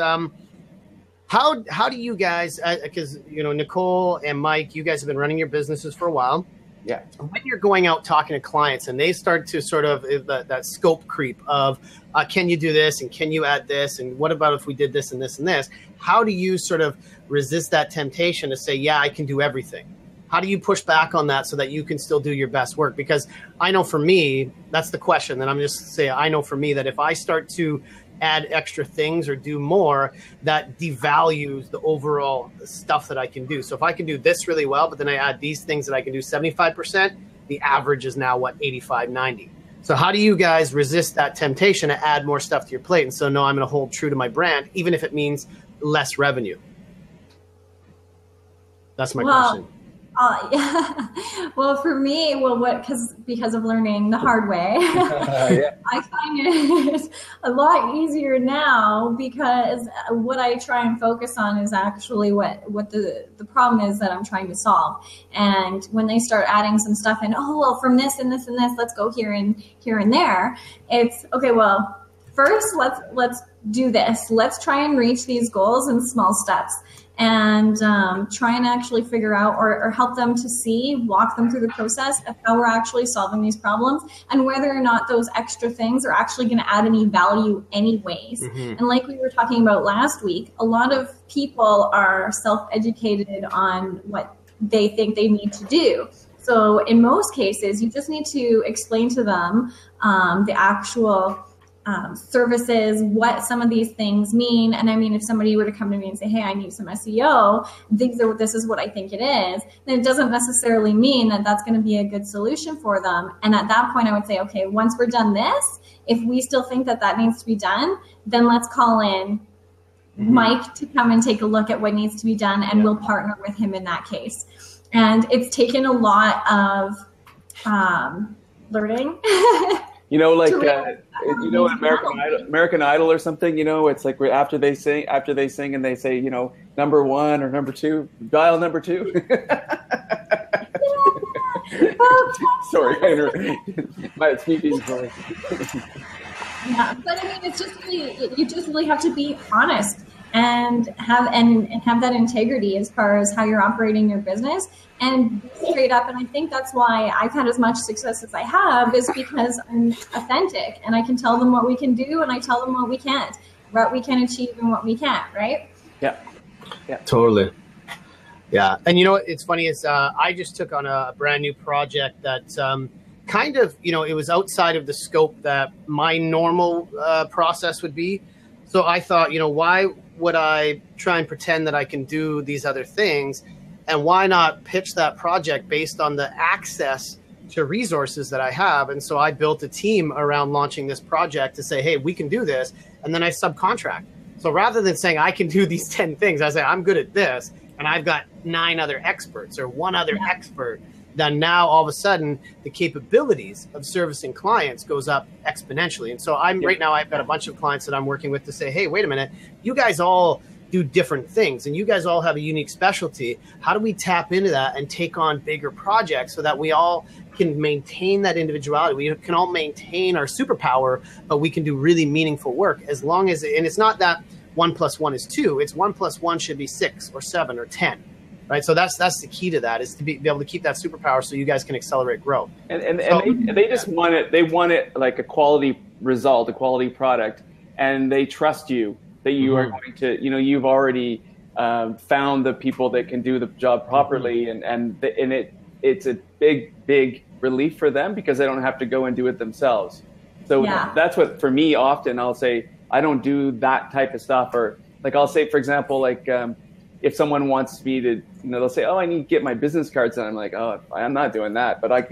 How do you guys, because, Nicole and Mike, you guys have been running your businesses for a while. Yeah. When you're going out talking to clients and they start to sort of that scope creep of, can you do this and can you add this? And what about if we did this and this and this? How do you sort of resist that temptation to say, yeah, I can do everything? How do you push back on that so that you can still do your best work? Because I know for me, that's the question that I'm just saying. I know for me that if I start to add extra things or do more, that devalues the overall stuff that I can do. So if I can do this really well, but then I add these things that I can do 75%, the average is now what, 85, 90. So how do you guys resist that temptation to add more stuff to your plate? And so, no, I'm going to hold true to my brand, even if it means less revenue. That's my question. Yeah. Well, for me, because of learning the hard way, Yeah. I find it a lot easier now, because what I try and focus on is actually what the problem is that I'm trying to solve. And when they start adding some stuff in, oh, well, from this and this and this, let's go here and there. It's okay. Well, first, let's do this. Let's try and reach these goals in small steps. And try and actually figure out or help them to walk them through the process of how we're actually solving these problems, and whether or not those extra things are actually going to add any value anyways. Mm-hmm. And like we were talking about last week, a lot of people are self-educated on what they think they need to do. So in most cases, you just need to explain to them the actual services, what some of these things mean. And I mean, if somebody were to come to me and say, hey, I need some SEO, this is what I think it is, then it doesn't necessarily mean that that's going to be a good solution for them. And at that point, I would say, okay, once we're done this, if we still think that needs to be done, then let's call in Mike to come and take a look at what needs to be done, and we'll partner with him in that case. And it's taken a lot of learning. Like American Idol or something. It's like after they sing and they say, number one or number two, dial number two. Sorry, it's me being sorry. Yeah, but I mean, it's just really, you just really have to be honest and have that integrity as far as how you're operating your business, and be straight up. And I think that's why I've had as much success as I have, is because I'm authentic, and I can tell them what we can do, and I tell them what we can't, what we can achieve and what we can't, right? Yeah. Totally. Yeah. And it's funny is I just took on a brand new project that kind of, it was outside of the scope that my normal process would be. So I thought, why would I try and pretend that I can do these other things? And why not pitch that project based on the access to resources that I have? And so I built a team around launching this project to say, hey, we can do this. And then I subcontract. So rather than saying I can do these 10 things, I say I'm good at this, and I've got 9 other experts or 1 other expert. Then now all of a sudden the capabilities of servicing clients goes up exponentially. And so right now I've got a bunch of clients that I'm working with to say, hey, wait a minute, you guys all do different things and you guys all have a unique specialty. How do we tap into that and take on bigger projects so that we all can maintain that individuality? We can all maintain our superpower, but we can do really meaningful work as long as, and it's not that 1 + 1 is 2, it's 1 + 1 should be 6 or 7 or 10. Right, so that's the key to that, is to be able to keep that superpower so you guys can accelerate growth. And they just want it. They want it like a quality result, a quality product, and they trust you that you are going to. You've already found the people that can do the job properly, and it's a big relief for them because they don't have to go and do it themselves. So that's what, for me, often I'll say I don't do that type of stuff, or like I'll say, for example, like. If someone wants me to, they'll say, oh, I need to get my business cards done. I'm like, oh, I'm not doing that. But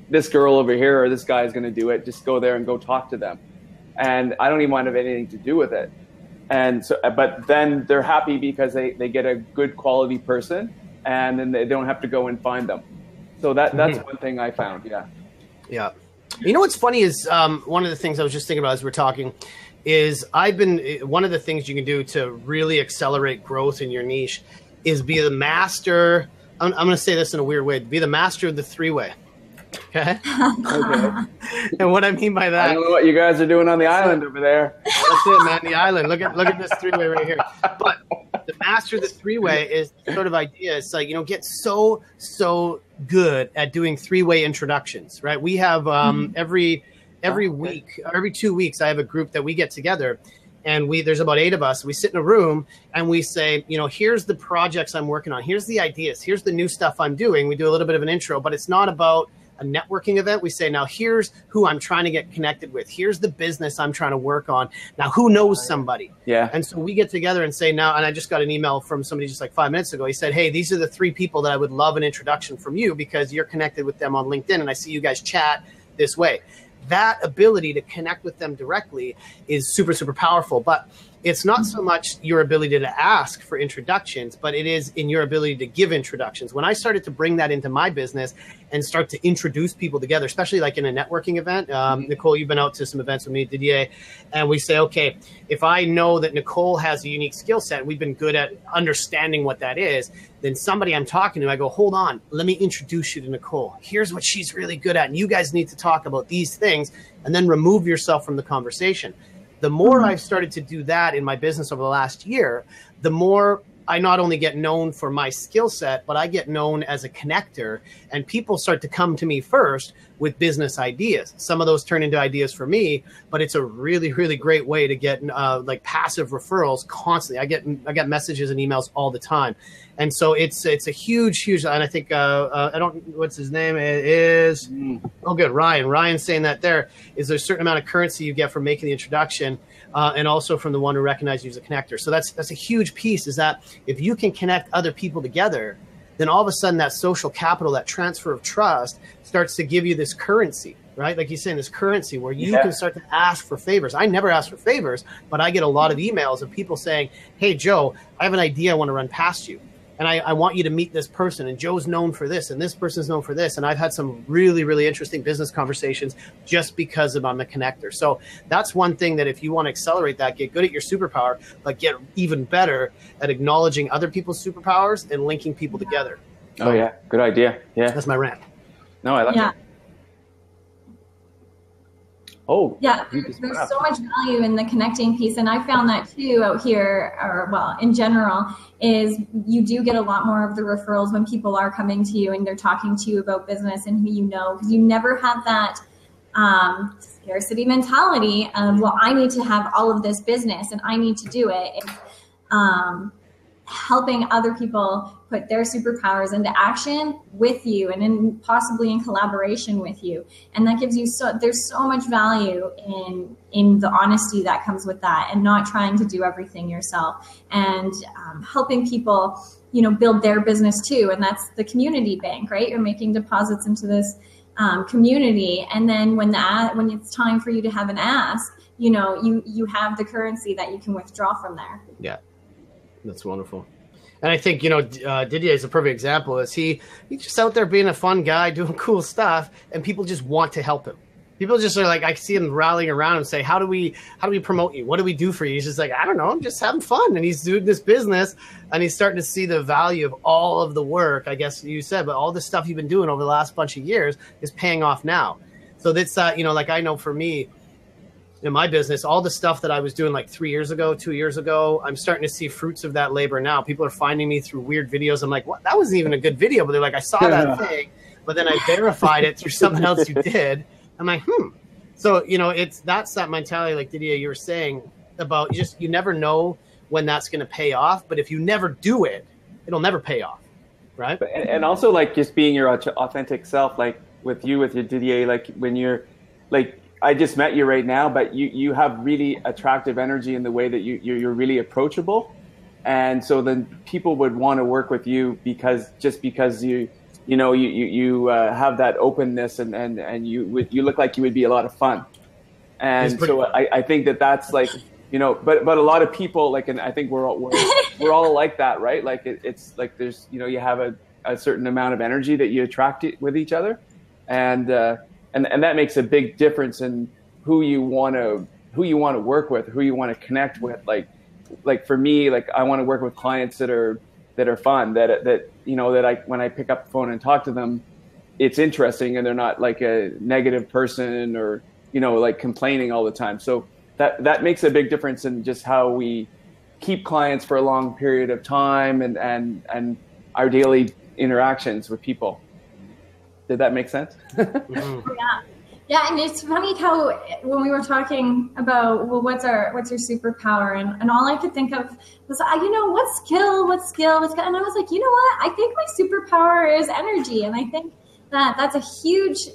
this girl over here or this guy is going to do it. Just go there and go talk to them. And I don't even want to have anything to do with it. And so, but then they're happy because they get a good quality person, and then they don't have to go and find them. So that's one thing I found. Yeah. Yeah. What's funny is one of the things I was just thinking about as we're talking is one of the things you can do to really accelerate growth in your niche is be the master. I'm going to say this in a weird way, be the master of the 3-way. Okay. And what I mean by that, I don't know what you guys are doing on the island over there. That's it, man. The island. Look at this 3-way right here. But the master of the 3-way is the sort of idea. It's like, get so good at doing 3-way introductions, right? We have every week, every 2 weeks, I have a group that we get together, and there's about 8 of us. We sit in a room and we say, here's the projects I'm working on. Here's the ideas. Here's the new stuff I'm doing. We do a little bit of an intro, but it's not about a networking event, we say, now here's who I'm trying to get connected with. Here's the business I'm trying to work on. Now, who knows somebody? Yeah. And so we get together and say now, and I just got an email from somebody just like 5 minutes ago. He said, hey, these are the 3 people that I would love an introduction from you because you're connected with them on LinkedIn and I see you guys chat this way. That ability to connect with them directly is super, super powerful. But it's not so much your ability to ask for introductions, but it is in your ability to give introductions. When I started to bring that into my business and start to introduce people together, especially like in a networking event, Nicole, you've been out to some events with me, Didier, and we say, okay, if I know that Nicole has a unique skill set, we've been good at understanding what that is, then somebody I'm talking to, I go, hold on, let me introduce you to Nicole. Here's what she's really good at. And you guys need to talk about these things, and then remove yourself from the conversation. The more I've started to do that in my business over the last year, the more I not only get known for my skill set, but I get known as a connector, and people start to come to me first with business ideas. Some of those turn into ideas for me, but it's a really, really great way to get like passive referrals constantly. I get messages and emails all the time. And so it's a huge, and I think, I don't, what's his name? It is, oh good, Ryan. Ryan's saying that there is a certain amount of currency you get from making the introduction, and also from the one who recognizes you as a connector. So that's a huge piece, is that if you can connect other people together, then all of a sudden that social capital, that transfer of trust starts to give you this currency, right? Like you're saying, this currency where you can start to ask for favors. I never ask for favors, but I get a lot of emails of people saying, hey, Joe, I have an idea I want to run past you. And I want you to meet this person, and Joe's known for this, and this person's known for this. And I've had some really, really interesting business conversations just because I'm a connector. So that's one thing that if you want to accelerate that, get good at your superpower, but get even better at acknowledging other people's superpowers and linking people together. Oh yeah, good idea. Yeah, that's my rant. No, I like it. Oh, yeah, there's so much value in the connecting piece. And I found that too out here, or well, in general, is you do get a lot more of the referrals when people are coming to you and they're talking to you about business and who you know, because you never have that scarcity mentality of, well, I need to have all of this business and I need to do it. It's, helping other people put their superpowers into action with you and possibly in collaboration with you. And that gives you there's so much value in the honesty that comes with that, and not trying to do everything yourself, and helping people, build their business too. And that's the community bank, right? You're making deposits into this community. And then when it's time for you to have an ask, you have the currency that you can withdraw from there. Yeah. That's wonderful. And I think, Didier is a perfect example. He's just out there being a fun guy, doing cool stuff, and people just want to help him. People just are like, I see him rallying around and say, how do we promote you? What do we do for you? He's just like, I don't know, I'm just having fun. And he's doing this business, and he's starting to see the value of all of the work, I guess you said, but all the stuff you've been doing over the last bunch of years is paying off now. So that's, like I know for me, in my business, all the stuff that I was doing like 3 years ago, 2 years ago, I'm starting to see fruits of that labor now. People are finding me through weird videos. I'm like, what? That wasn't even a good video. But they're like, I saw that thing, but then I verified it through something else you did. I'm like, So, that's that mentality, like Didier, you were saying about you never know when that's going to pay off. But if you never do it, it'll never pay off. Right. And also like just being your authentic self, like with your Didier, like when you're like, I just met you right now, but you have really attractive energy in the way that you're really approachable. And so then people would want to work with you because you have that openness and you look like you would be a lot of fun. And so I think that's like, but a lot of people like, and I think we're all like that, right? Like it's like there's, you have a certain amount of energy that you attract with each other. And that makes a big difference in who you want to work with, who you want to connect with. Like for me, like I want to work with clients that are fun, that when I pick up the phone and talk to them, it's interesting and they're not like a negative person or, like complaining all the time. So that makes a big difference in just how we keep clients for a long period of time and our daily interactions with people. Did that make sense? Yeah, and it's funny how when we were talking about, well, what's your superpower, and all I could think of was, what skill, and I was like, you know what? I think my superpower is energy, and I think that's a huge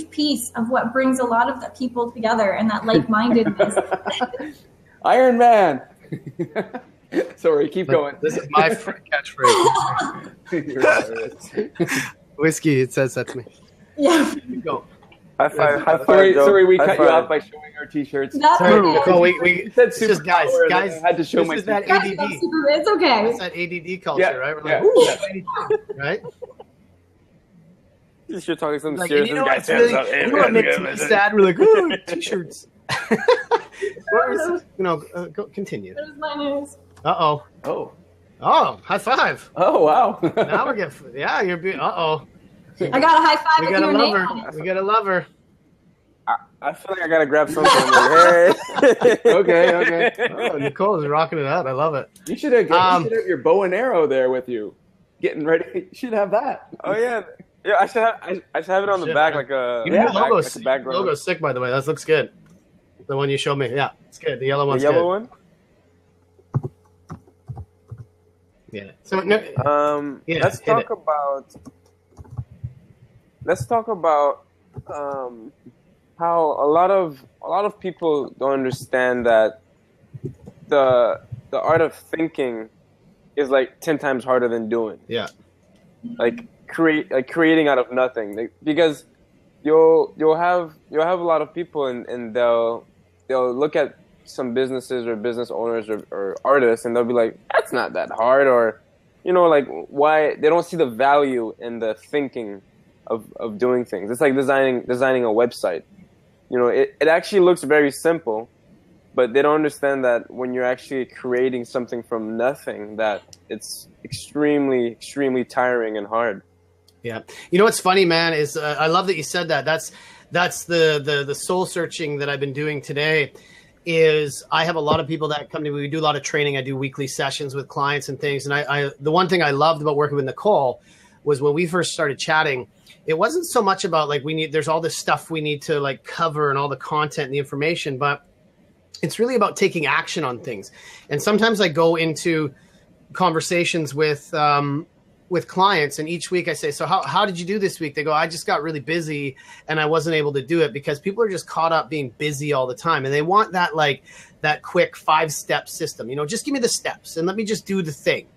piece of what brings a lot of the people together, and that like-mindedness. Iron Man. Sorry, keep going. This is my catchphrase. Whiskey, it says that to me. Yeah. Go. High five, Sorry, we high cut five. you off by showing our T-shirts. That's okay. No, we said it's just guys. I had to show this my is that Guys, ADD. it's okay. It's that ADD culture, Yeah, right? We're yeah, like, right? You're talking something Like, serious. you know This what's guy really, says, you know what makes me sad? We're like, ooh, T-shirts. Go continue. What is my news? Uh-oh. Oh, high five. Oh, wow. Now we're getting, yeah, you're being, uh-oh. I got a high five We with got a your name on lover. it. We got a lover. I feel like I gotta grab something. Like, hey. Okay. Oh, Nicole is rocking it out. I love it. You should have your bow and arrow there with you. Getting ready. You should have that. Oh yeah. I should have it on the Shit, back man. like a Your logo's, like a background. logo's sick, by the way. That looks good. The one you showed me. Yeah, it's good. The yellow The one's yellow good. one. Yeah. So no, yeah, let's hit it. talk about how a lot of people don't understand that the art of thinking is like 10 times harder than doing. Yeah. Like creating out of nothing. Because you'll have a lot of people and they'll look at some businesses or business owners or artists and they'll be like, that's not that hard, or like why they don't see the value in the thinking of doing things. It's like designing a website. It actually looks very simple, but they don't understand that when you're actually creating something from nothing, that it's extremely, extremely tiring and hard. Yeah. You know what's funny, man, is I love that you said that. That's the soul searching that I've been doing today. Is I have a lot of people that come to me. We do a lot of training. I do weekly sessions with clients and things. And I the one thing I loved about working with Nicole was when we first started chatting, it wasn't so much about like there's all this stuff we need to like cover and all the content and the information, but it's really about taking action on things. And sometimes I go into conversations with clients, and each week I say, so how did you do this week? They go, I just got really busy and I wasn't able to do it, because people are just caught up being busy all the time. And they want that quick 5-step system, just give me the steps and let me just do the thing.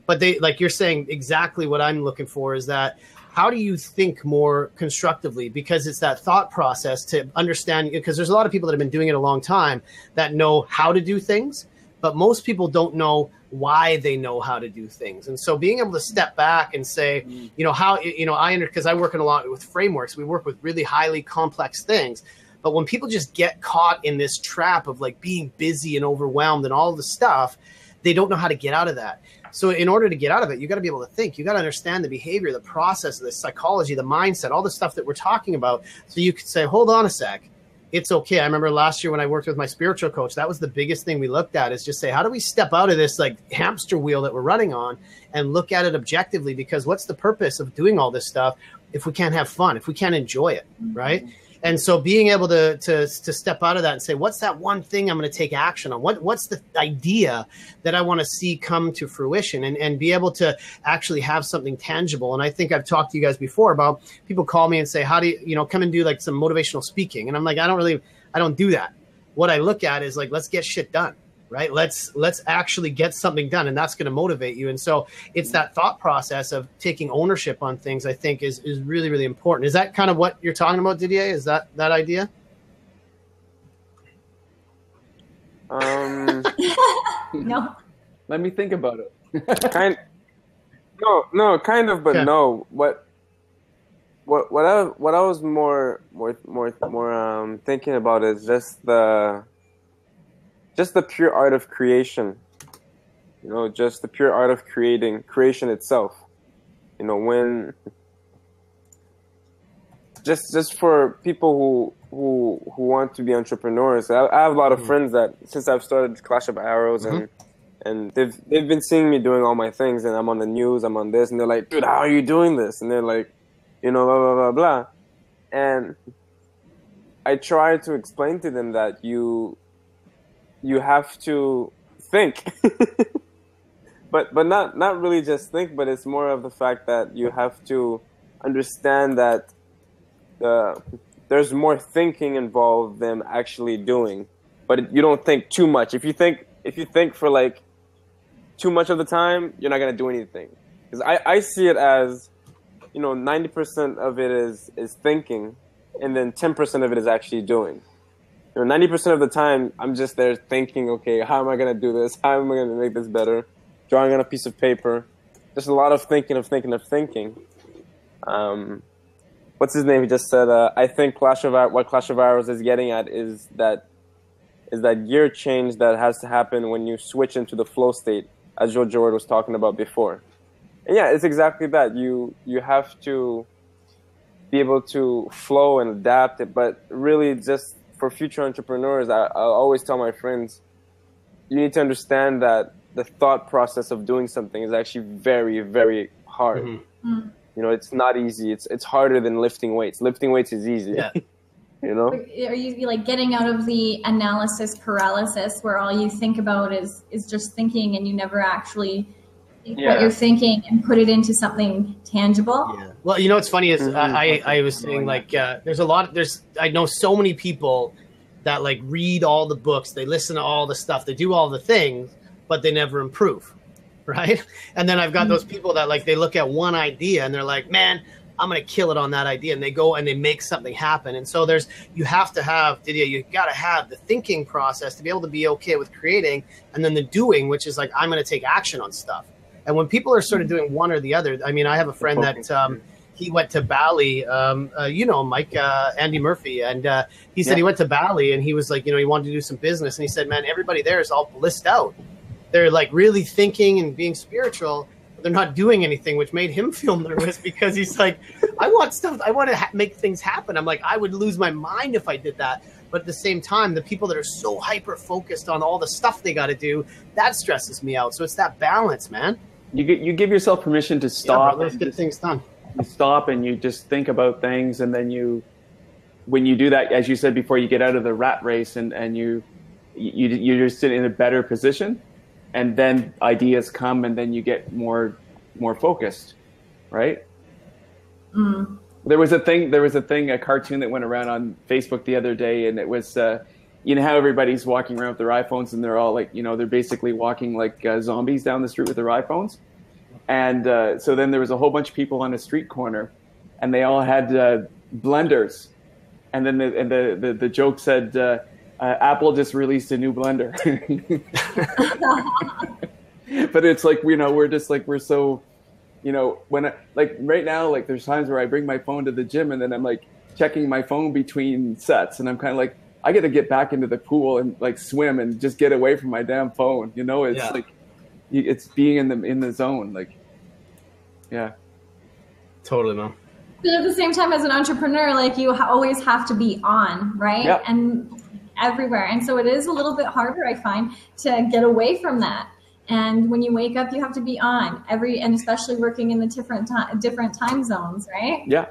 But they, like you're saying, exactly what I'm looking for is that how do you think more constructively? Because it's that thought process to understand, because there's a lot of people that have been doing it a long time that know how to do things, but most people don't know why they know how to do things. And so being able to step back and say, because I work in a lot with frameworks, we work with really highly complex things. But when people just get caught in this trap of like being busy and overwhelmed and all the stuff, they don't know how to get out of that. So in order to get out of it, you got to be able to think. You got to understand the behavior, the process, the psychology, the mindset, all the stuff that we're talking about. So you could say, hold on a sec. It's okay. I remember last year when I worked with my spiritual coach, that was the biggest thing we looked at, is just say, how do we step out of this like hamster wheel that we're running on and look at it objectively? Because what's the purpose of doing all this stuff if we can't have fun, if we can't enjoy it, right? And so being able to step out of that and say, what's that one thing I'm going to take action on? What's the idea that I want to see come to fruition, and be able to actually have something tangible. And I think I've talked to you guys before about people call me and say, how do you, come and do like some motivational speaking? And I'm like, I don't do that. What I look at is like, let's get shit done. Right? Let's actually get something done, and that's going to motivate you. And so it's that thought process of taking ownership on things, I think is really, really important. Is that kind of what you're talking about, Didier? Is that idea? No. Let me think about it. kind of, but Okay. no. What I was more thinking about is just the pure art of creation, just the pure art of creation itself. When just for people who want to be entrepreneurs, I have a lot of friends that since I've started Clash of Arrows and they've been seeing me doing all my things, and I'm on the news, I'm on this, and they're like, dude, how are you doing this? And they're like, blah, blah, blah, blah. And I try to explain to them that you have to think, but not really just think, but it's more of the fact that you have to understand that there's more thinking involved than actually doing. But you don't think too much. If you think for like too much of the time, you're not gonna do anything. Because I see it as, 90% of it is thinking, and then 10% of it is actually doing. 90% of the time, I'm just there thinking, okay, how am I gonna do this? How am I gonna make this better? Drawing on a piece of paper. Just a lot of thinking. What's his name? He just said, I think what Clash of Arrows is getting at is that gear change that has to happen when you switch into the flow state, as Joe George was talking about before. And yeah, it's exactly that. You have to be able to flow and adapt it, but really just for future entrepreneurs, I always tell my friends, you need to understand that the thought process of doing something is actually very, very hard. Mm-hmm. It's not easy. It's harder than lifting weights. Lifting weights is easy. Yeah. Are you like getting out of the analysis paralysis where all you think about is just thinking and you never actually think what you're thinking and put it into something tangible? Yeah. Well, what's funny is I was saying like I know so many people that like read all the books, they listen to all the stuff, they do all the things, but they never improve, right? And then I've got those people that like they look at one idea and they're like, man, I'm going to kill it on that idea. And they go and they make something happen. And so you got to have the thinking process to be able to be okay with creating, and then the doing, which is like, I'm going to take action on stuff. And when people are sort of doing one or the other, I mean, I have a friend that he went to Bali, Mike, Andy Murphy. And he said he went to Bali and he was like, he wanted to do some business. And he said, man, everybody there is all blissed out. They're like really thinking and being spiritual. They're not doing anything, which made him feel nervous because he's like, I want to make things happen. I'm like, I would lose my mind if I did that. But at the same time, the people that are so hyper focused on all the stuff they got to do, that stresses me out. So it's that balance, man. You give yourself permission to stop. Let's get things done. You stop and you just think about things. And then when you do that, as you said before, you get out of the rat race and you just sit in a better position. And then ideas come, and then you get more focused, right? Mm. There was a cartoon that went around on Facebook the other day, and it was, how everybody's walking around with their iPhones, and they're all like, they're basically walking like zombies down the street with their iPhones. And so then there was a whole bunch of people on a street corner, and they all had blenders. And then the joke said, Apple just released a new blender. But it's like, we're just like, we're so, when right now, like there's times where I bring my phone to the gym and then I'm like checking my phone between sets, and I'm kind of like, I got to get back into the pool and like swim and just get away from my damn phone. It's like, it's being in the zone. Like, yeah. Totally, man. But at the same time, as an entrepreneur, like you always have to be on, right? Yep. And everywhere. And so it is a little bit harder, I find, to get away from that. And when you wake up, you have to be on and especially working in the different time zones, right? Yeah.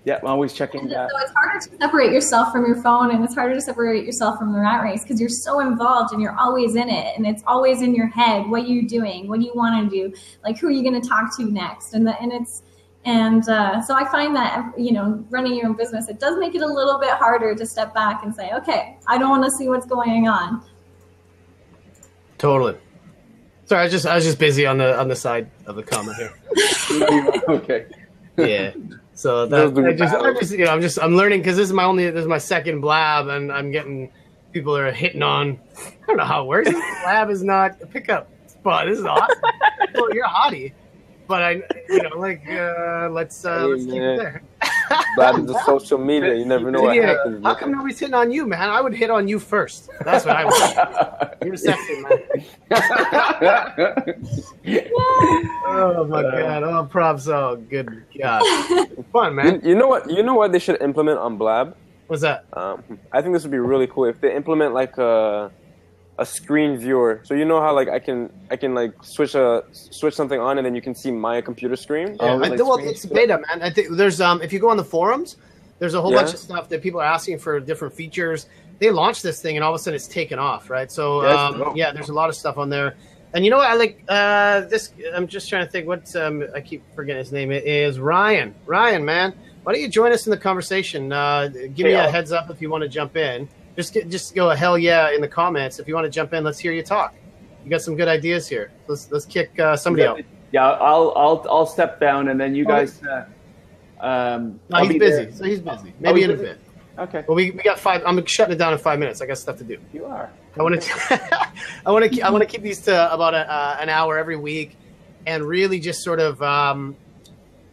Yeah. I'm always checking that. So it's harder to separate yourself from your phone, and it's harder to separate yourself from the rat race because you're so involved and you're always in it, and it's always in your head. What are you doing? What do you want to do? Like, who are you going to talk to next? So I find that, running your own business, it does make it a little bit harder to step back and say, okay, I don't want to see what's going on. Totally. Sorry, I was just busy on the side of the comment here. Okay. Yeah. So I'm learning because this is my second blab, and I'm getting people are hitting on. I don't know how it works. This blab is not a pickup spot. This is awesome. Well, you're a hottie. But let's keep it there. That is the social media. You never know what happens. How come nobody's hitting on you, man? I would hit on you first. That's what I would. You're sexy, man. Oh my god! Oh, props! Oh, good god! Fun, man. You know what they should implement on Blab? What's that? I think this would be really cool if they implement like a screen viewer. So how like I can like switch something on and then you can see my computer screen. Yeah. It's beta, man. I think there's if you go on the forums, there's a whole bunch of stuff that people are asking for different features. They launched this thing and all of a sudden it's taken off, right? So there's a lot of stuff on there. And you know what? I like this. I'm just trying to think what I keep forgetting his name. It is Ryan. Ryan, man, why don't you join us in the conversation? Give me a heads up if you want to jump in. Just go a hell yeah in the comments if you want to jump in. Let's hear you talk. You got some good ideas here. Let's kick somebody out. Yeah, I'll step down and then you guys. No, he's busy. So he's busy. Maybe in a bit. Okay. Well, we got 5. I'm shutting it down in 5 minutes. I got stuff to do. You are. I want to keep these to about an hour every week, and really just sort of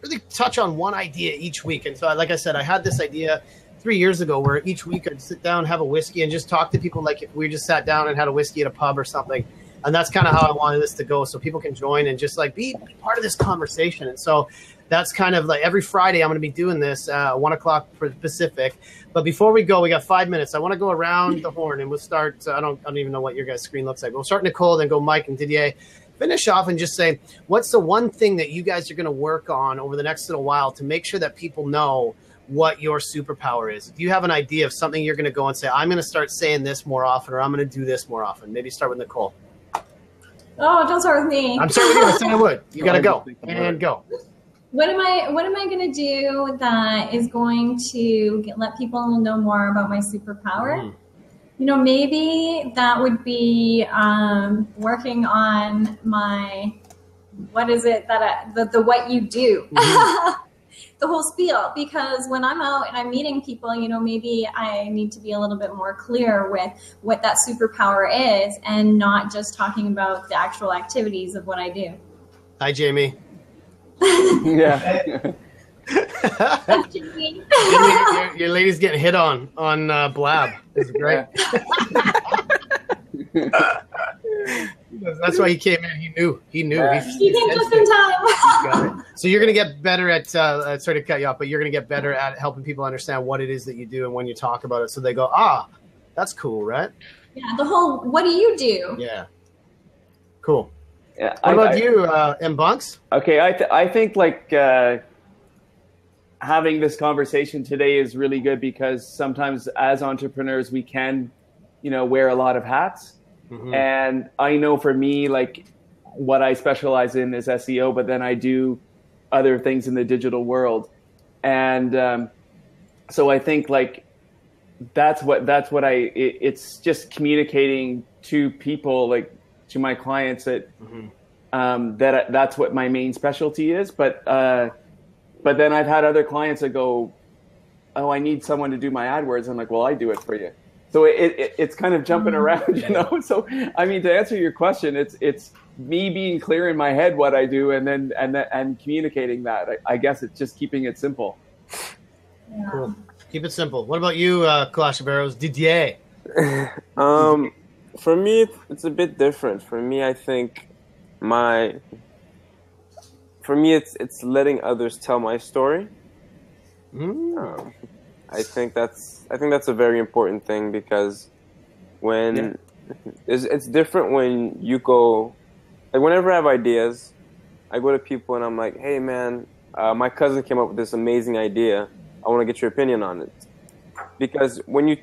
really touch on one idea each week. And so, like I said, I had this idea 3 years ago where each week I'd sit down, have a whiskey, and just talk to people like if we just sat down and had a whiskey at a pub or something. And that's kind of how I wanted this to go, so people can join and just like be part of this conversation. And so that's kind of like every Friday I'm going to be doing this 1 o'clock Pacific. But before we go, we got 5 minutes. I want to go around the horn and we'll start. I don't even know what your guys' screen looks like. We'll start Nicole, then go Mike and Didier. Finish off and just say, what's the one thing that you guys are going to work on over the next little while to make sure that people know what your superpower is? If you have an idea of something you're going to go and say, I'm going to start saying this more often, or I'm going to do this more often. Maybe start with Nicole. Oh, don't start with me. I'm sorry with you. I said I would. You got to go and go. What am I going to do that is going to let people know more about my superpower? You know, maybe that would be working on my, what is it that the what you do, the whole spiel. Because when I'm out and I'm meeting people, you know, maybe I need to be a little bit more clear with what that superpower is, and not just talking about the actual activities of what I do. Hi, Jamie. Yeah. your lady's getting hit on Blab. It's great. That's why he came in. He knew. He came just in time. So you're going to get better at, sorry to cut you off, but you're going to get better at helping people understand what it is that you do and when you talk about it. So they go, that's cool, right? Yeah, the whole, what do you do? Yeah. Cool. Yeah, what about you, M. Bunks? Okay, I think like having this conversation today is really good because sometimes as entrepreneurs we can, you know, wear a lot of hats. Mm-hmm. And I know for me, like what I specialize in is SEO, but then I do other things in the digital world. And so I think like it's just communicating to people, like to my clients that that's what my main specialty is. But then I've had other clients that go, oh, I need someone to do my AdWords. I'm like, well, I do it for you. So it's kind of jumping around, you know. So I mean, to answer your question, it's me being clear in my head what I do, and communicating that. I guess it's just keeping it simple. Yeah. Cool. Keep it simple. What about you, Clash of Arrows? Didier? For me, it's a bit different. For me, I think it's letting others tell my story. I think that's a very important thing because when it's different when you go, like whenever I have ideas, I go to people and I'm like, hey man, my cousin came up with this amazing idea. I want to get your opinion on it. Because when you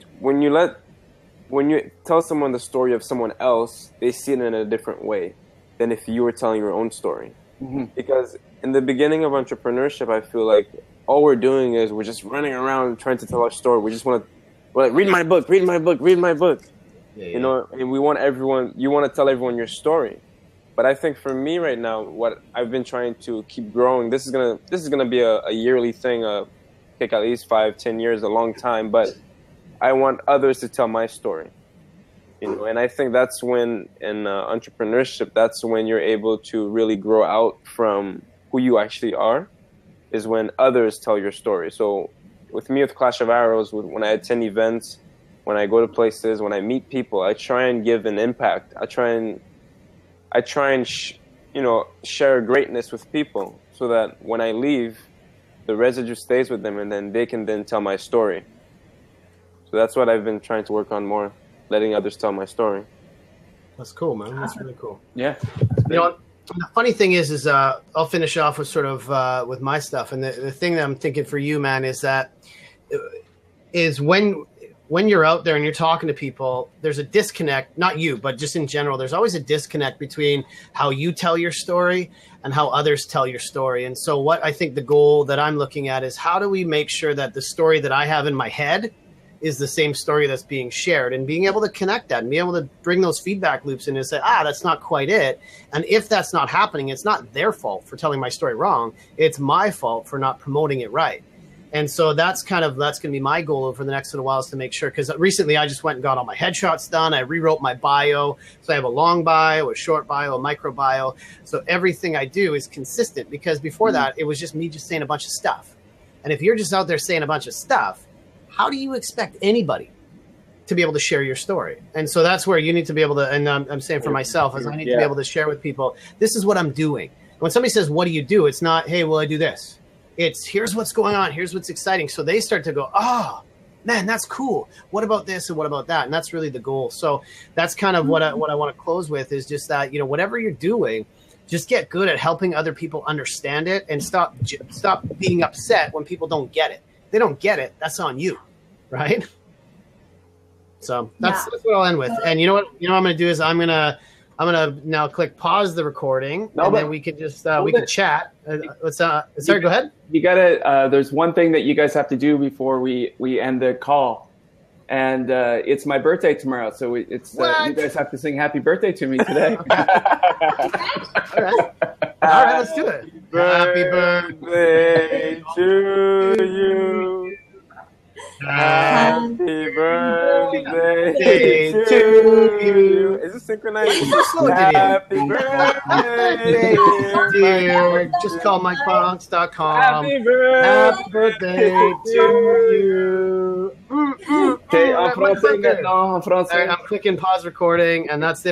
tell someone the story of someone else, they see it in a different way than if you were telling your own story. Mm-hmm. Because in the beginning of entrepreneurship, I feel like all we're doing is we're just running around trying to tell our story. We just we're like, read my book. Yeah. You know, and you want to tell everyone your story. But I think for me right now, what I've been trying to keep growing, this is gonna be a yearly thing, take at least 5-10 years, a long time, but I want others to tell my story. You know, and I think that's when in entrepreneurship, that's when you're able to really grow out from who you actually are, is when others tell your story. So with me, with Clash of Arrows, when I attend events, when I go to places, when I meet people, I try and give an impact. I try and share greatness with people so that when I leave, the residue stays with them and then they can then tell my story. So that's what I've been trying to work on more, letting others tell my story. That's cool, man. That's really cool. Yeah. You know, the funny thing is I'll finish off with sort of with my stuff. And the thing that I'm thinking for you, man, is when when you're out there and you're talking to people, there's a disconnect, not you, but just in general, there's always a disconnect between how you tell your story and how others tell your story. And so what I think the goal that I'm looking at is how do we make sure that the story that I have in my head is the same story that's being shared, and being able to connect that and be able to bring those feedback loops in and say, that's not quite it. And if that's not happening, it's not their fault for telling my story wrong. It's my fault for not promoting it right. And so that's going to be my goal over the next little while, is to make sure, because recently I just went and got all my headshots done. I rewrote my bio. So I have a long bio, a short bio, a micro bio. So everything I do is consistent, because before that, it was just me just saying a bunch of stuff. And if you're just out there saying a bunch of stuff, how do you expect anybody to be able to share your story? And so that's where you need to be able to, and I'm saying for myself, is I need to be able to share with people, this is what I'm doing. When somebody says, what do you do? It's not, hey, well, I do this. It's here's what's going on. Here's what's exciting. So they start to go, oh, man, that's cool. What about this and what about that? And that's really the goal. So that's kind of what I want to close with, is just that, whatever you're doing, just get good at helping other people understand it, and stop being upset when people don't get it. If they don't get it, that's on you, right? So that's what I'll end with. And you know what I'm going to do is I'm going to now click pause the recording, and then we can just we can chat. Sorry, go ahead. You gotta. There's one thing that you guys have to do before we end the call, and it's my birthday tomorrow. So it's you guys have to sing "Happy Birthday" to me today. All right, let's do it. Happy birthday to you. Happy birthday to you. Is it synchronized? Happy birthday, dear. Just call MikeBonks.com. Happy birthday to you. Okay, en français maintenant, en français. I'm clicking pause recording, and that's it.